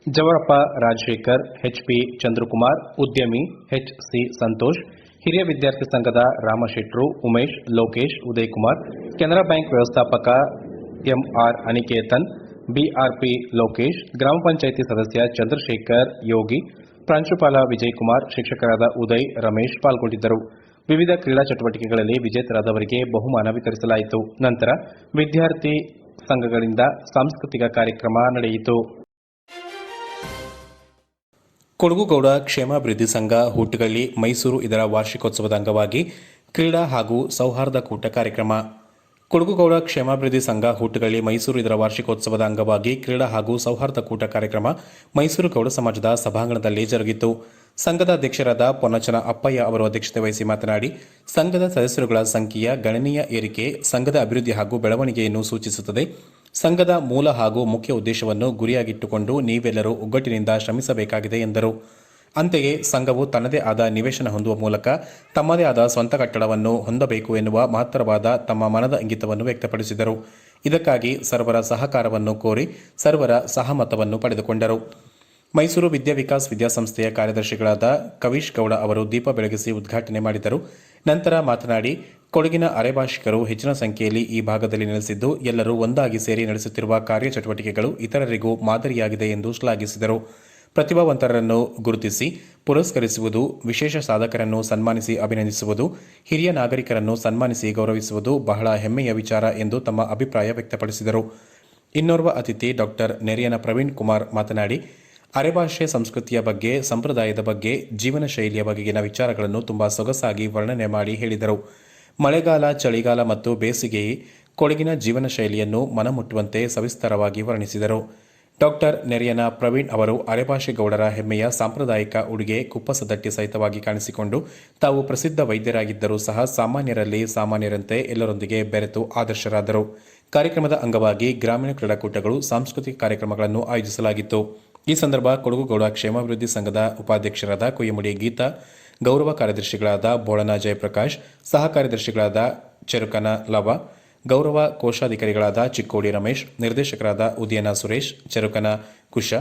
ಜವರಪ್ಪ ರಾಜಶೇಖರ್, ಎಚ್.ಪಿ. ಚಂದ್ರಕುಮಾರ್, ಉದ್ಯಮಿ ಎಚ್.ಸಿ. ಸಂತೋಷ್, ಹಿರಿಯ ವಿದ್ಯಾರ್ಥಿ ಸಂಘದ ರಾಮಶೆಟ್ರು, ಉಮೇಶ್, ಲೋಕೇಶ್, ಉದಯಕುಮಾರ್, ಕೆನರಾ ಬ್ಯಾಂಕ್ ವ್ಯವಸ್ಥಾಪಕ ಎಂಆರ್ ಅನಿಕೇತನ್, ಬಿಆರ್ಪಿ ಲೋಕೇಶ್, ಗ್ರಾಮ ಪಂಚಾಯಿತಿ ಸದಸ್ಯ ಚಂದ್ರಶೇಖರ್, ಯೋಗಿ, ಪ್ರಾಂಶುಪಾಲ ವಿಜಯಕುಮಾರ್, ಶಿಕ್ಷಕರಾದ ಉದಯ್, ರಮೇಶ್ ಪಾಲ್ಗೊಂಡಿದ್ದರು. ವಿವಿಧ ಕ್ರೀಡಾ ಚಟುವಟಿಕೆಗಳಲ್ಲಿ ವಿಜೇತರಾದವರಿಗೆ ಬಹುಮಾನ ವಿತರಿಸಲಾಯಿತು. ನಂತರ ವಿದ್ಯಾರ್ಥಿ ಸಂಘಗಳಿಂದ ಸಾಂಸ್ಕೃತಿಕ ಕಾರ್ಯಕ್ರಮ ನಡೆಯಿತು. ಕೊಡಗುಗೌಡ ಕ್ಷೇಮಾಭಿವೃದ್ಧಿ ಸಂಘ ಹುಟ್ಟಗಳ್ಳಿ ಮೈಸೂರು ಇದರ ವಾರ್ಷಿಕೋತ್ಸವದ ಅಂಗವಾಗಿ ಕ್ರೀಡಾ ಹಾಗೂ ಸೌಹಾರ್ದ ಕೂಟ ಕಾರ್ಯಕ್ರಮ. ಕೊಡಗುಗೌಡ ಕ್ಷೇಮಾಭಿವೃದ್ಧಿ ಸಂಘ ಹುಟ್ಟಗಳ್ಳಿ ಮೈಸೂರು ಇದರ ವಾರ್ಷಿಕೋತ್ಸವದ ಅಂಗವಾಗಿ ಕ್ರೀಡಾ ಹಾಗೂ ಸೌಹಾರ್ದ ಕೂಟ ಕಾರ್ಯಕ್ರಮ ಮೈಸೂರು ಗೌಡ ಸಮಾಜದ ಸಭಾಂಗಣದಲ್ಲಿ ಜರುಗಿತು. ಸಂಘದ ಅಧ್ಯಕ್ಷರಾದ ಪೊನ್ನಚನ ಅಪ್ಪಯ್ಯ ಅವರು ಅಧ್ಯಕ್ಷತೆ ವಹಿಸಿ ಮಾತನಾಡಿ, ಸಂಘದ ಸದಸ್ಯರುಗಳ ಸಂಖ್ಯೆಯ ಗಣನೀಯ ಏರಿಕೆ ಸಂಘದ ಅಭಿವೃದ್ಧಿ ಹಾಗೂ ಬೆಳವಣಿಗೆಯನ್ನು ಸೂಚಿಸುತ್ತದೆ. ಸಂಘದ ಮೂಲ ಹಾಗೂ ಮುಖ್ಯ ಉದ್ದೇಶವನ್ನು ಗುರಿಯಾಗಿಟ್ಟುಕೊಂಡು ನೀವೆಲ್ಲರೂ ಒಗ್ಗಟ್ಟಿನಿಂದ ಶ್ರಮಿಸಬೇಕಾಗಿದೆ ಎಂದರು. ಅಂತೆಯೇ ಸಂಘವು ತನ್ನದೇ ಆದ ನಿವೇಶನ ಹೊಂದುವ ಮೂಲಕ ತಮ್ಮದೇ ಆದ ಸ್ವಂತ ಕಟ್ಟಡವನ್ನು ಹೊಂದಬೇಕು ಎನ್ನುವ ಮಹತ್ತರವಾದ ತಮ್ಮ ಮನದ ಇಂಗಿತವನ್ನು ವ್ಯಕ್ತಪಡಿಸಿದರು. ಇದಕ್ಕಾಗಿ ಸರ್ವರ ಸಹಕಾರವನ್ನು ಕೋರಿ ಸರ್ವರ ಸಹಮತವನ್ನು ಪಡೆದುಕೊಂಡರು. ಮೈಸೂರು ವಿದ್ಯಾವಿಕಾಸ್ ವಿದ್ಯಾಸಂಸ್ಥೆಯ ಕಾರ್ಯದರ್ಶಿಗಳಾದ ಕವೀಶ್ ಗೌಡ ಅವರು ದೀಪ ಬೆಳಗಿಸಿ ಉದ್ಘಾಟನೆ ಮಾಡಿದರು. ನಂತರ ಮಾತನಾಡಿ, ಕೊಡಗಿನ ಅರೆಭಾಷಿಕರು ಹೆಚ್ಚಿನ ಸಂಖ್ಯೆಯಲ್ಲಿ ಈ ಭಾಗದಲ್ಲಿ ನೆಲೆಸಿದ್ದು ಎಲ್ಲರೂ ಒಂದಾಗಿ ಸೇರಿ ನಡೆಸುತ್ತಿರುವ ಕಾರ್ಯಚಟುವಟಿಕೆಗಳು ಇತರರಿಗೂ ಮಾದರಿಯಾಗಿದೆ ಎಂದು ಶ್ಲಾಘಿಸಿದರು. ಪ್ರತಿಭಾವಂತರನ್ನು ಗುರುತಿಸಿ ಪುರಸ್ಕರಿಸುವುದು, ವಿಶೇಷ ಸಾಧಕರನ್ನು ಸನ್ಮಾನಿಸಿ ಅಭಿನಂದಿಸುವುದು, ಹಿರಿಯ ನಾಗರಿಕರನ್ನು ಸನ್ಮಾನಿಸಿ ಗೌರವಿಸುವುದು ಬಹಳ ಹೆಮ್ಮೆಯ ವಿಚಾರ ಎಂದು ತಮ್ಮ ಅಭಿಪ್ರಾಯ ವ್ಯಕ್ತಪಡಿಸಿದರು. ಇನ್ನೋರ್ವ ಅತಿಥಿ ಡಾಕ್ಟರ್ ನೆರಿಯನ ಪ್ರವೀಣ್ ಕುಮಾರ್ ಮಾತನಾಡಿ, ಅರೆಭಾಷೆ ಸಂಸ್ಕೃತಿಯ ಬಗ್ಗೆ, ಸಂಪ್ರದಾಯದ ಬಗ್ಗೆ, ಜೀವನ ಶೈಲಿಯ ಬಗೆಗಿನ ವಿಚಾರಗಳನ್ನು ತುಂಬಾ ಸೊಗಸಾಗಿ ವರ್ಣನೆ ಮಾಡಿ ಹೇಳಿದರು. ಮಳೆಗಾಲ, ಚಳಿಗಾಲ ಮತ್ತು ಬೇಸಿಗೆ ಕೊಡಗಿನ ಜೀವನ ಶೈಲಿಯನ್ನು ಮನಮುಟ್ಟುವಂತೆ ಸವಿಸ್ತರವಾಗಿ ವರ್ಣಿಸಿದರು. ಡಾಕ್ಟರ್ ನೆರಿಯನ ಪ್ರವೀಣ್ ಅವರು ಅರೆಭಾಷೆ ಗೌಡರ ಹೆಮ್ಮೆಯ ಸಾಂಪ್ರದಾಯಿಕ ಉಡುಗೆ ಕುಪ್ಪಸದಟ್ಟಿ ಸಹಿತವಾಗಿ ಕಾಣಿಸಿಕೊಂಡು ತಾವು ಪ್ರಸಿದ್ಧ ವೈದ್ಯರಾಗಿದ್ದರೂ ಸಹ ಸಾಮಾನ್ಯರಲ್ಲಿ ಸಾಮಾನ್ಯರಂತೆ ಎಲ್ಲರೊಂದಿಗೆ ಬೆರೆತು ಆದರ್ಶರಾದರು. ಕಾರ್ಯಕ್ರಮದ ಅಂಗವಾಗಿ ಗ್ರಾಮೀಣ ಕ್ರೀಡಾಕೂಟಗಳು, ಸಾಂಸ್ಕೃತಿಕ ಕಾರ್ಯಕ್ರಮಗಳನ್ನು ಆಯೋಜಿಸಲಾಗಿತ್ತು. ಈ ಸಂದರ್ಭ ಕೊಡಗು ಗೌಡ ಕ್ಷೇಮಾಭಿವೃದ್ಧಿ ಸಂಘದ ಉಪಾಧ್ಯಕ್ಷರಾದ ಕುಯ್ಯಮುಡಿ ಗೀತಾ, ಗೌರವ ಕಾರ್ಯದರ್ಶಿಗಳಾದ ಬೋಳನ ಜಯಪ್ರಕಾಶ್, ಸಹ ಕಾರ್ಯದರ್ಶಿಗಳಾದ ಚೆರುಕನ ಲವ, ಗೌರವ ಕೋಶಾಧಿಕಾರಿಗಳಾದ ಚಿಕ್ಕೋಡಿ ರಮೇಶ್, ನಿರ್ದೇಶಕರಾದ ಉದಯನ ಸುರೇಶ್, ಚೆರುಕನ ಕುಶ,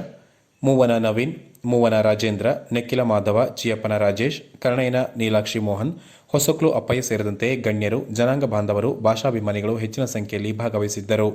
ಮೂವನ ನವೀನ್, ಮೂವನ ರಾಜೇಂದ್ರ, ನೆಕ್ಕಿಲ ಮಾಧವ, ಚಿಯಪ್ಪನ ರಾಜೇಶ್, ಕರ್ಣಯ್ಯನ ನೀಲಾಕ್ಷಿ ಮೋಹನ್, ಹೊಸಕ್ಲು ಅಪ್ಪಯ್ಯ ಸೇರಿದಂತೆ ಗಣ್ಯರು, ಜನಾಂಗ ಬಾಂಧವರು, ಭಾಷಾಭಿಮಾನಿಗಳು ಹೆಚ್ಚಿನ ಸಂಖ್ಯೆಯಲ್ಲಿ ಭಾಗವಹಿಸಿದ್ದರು.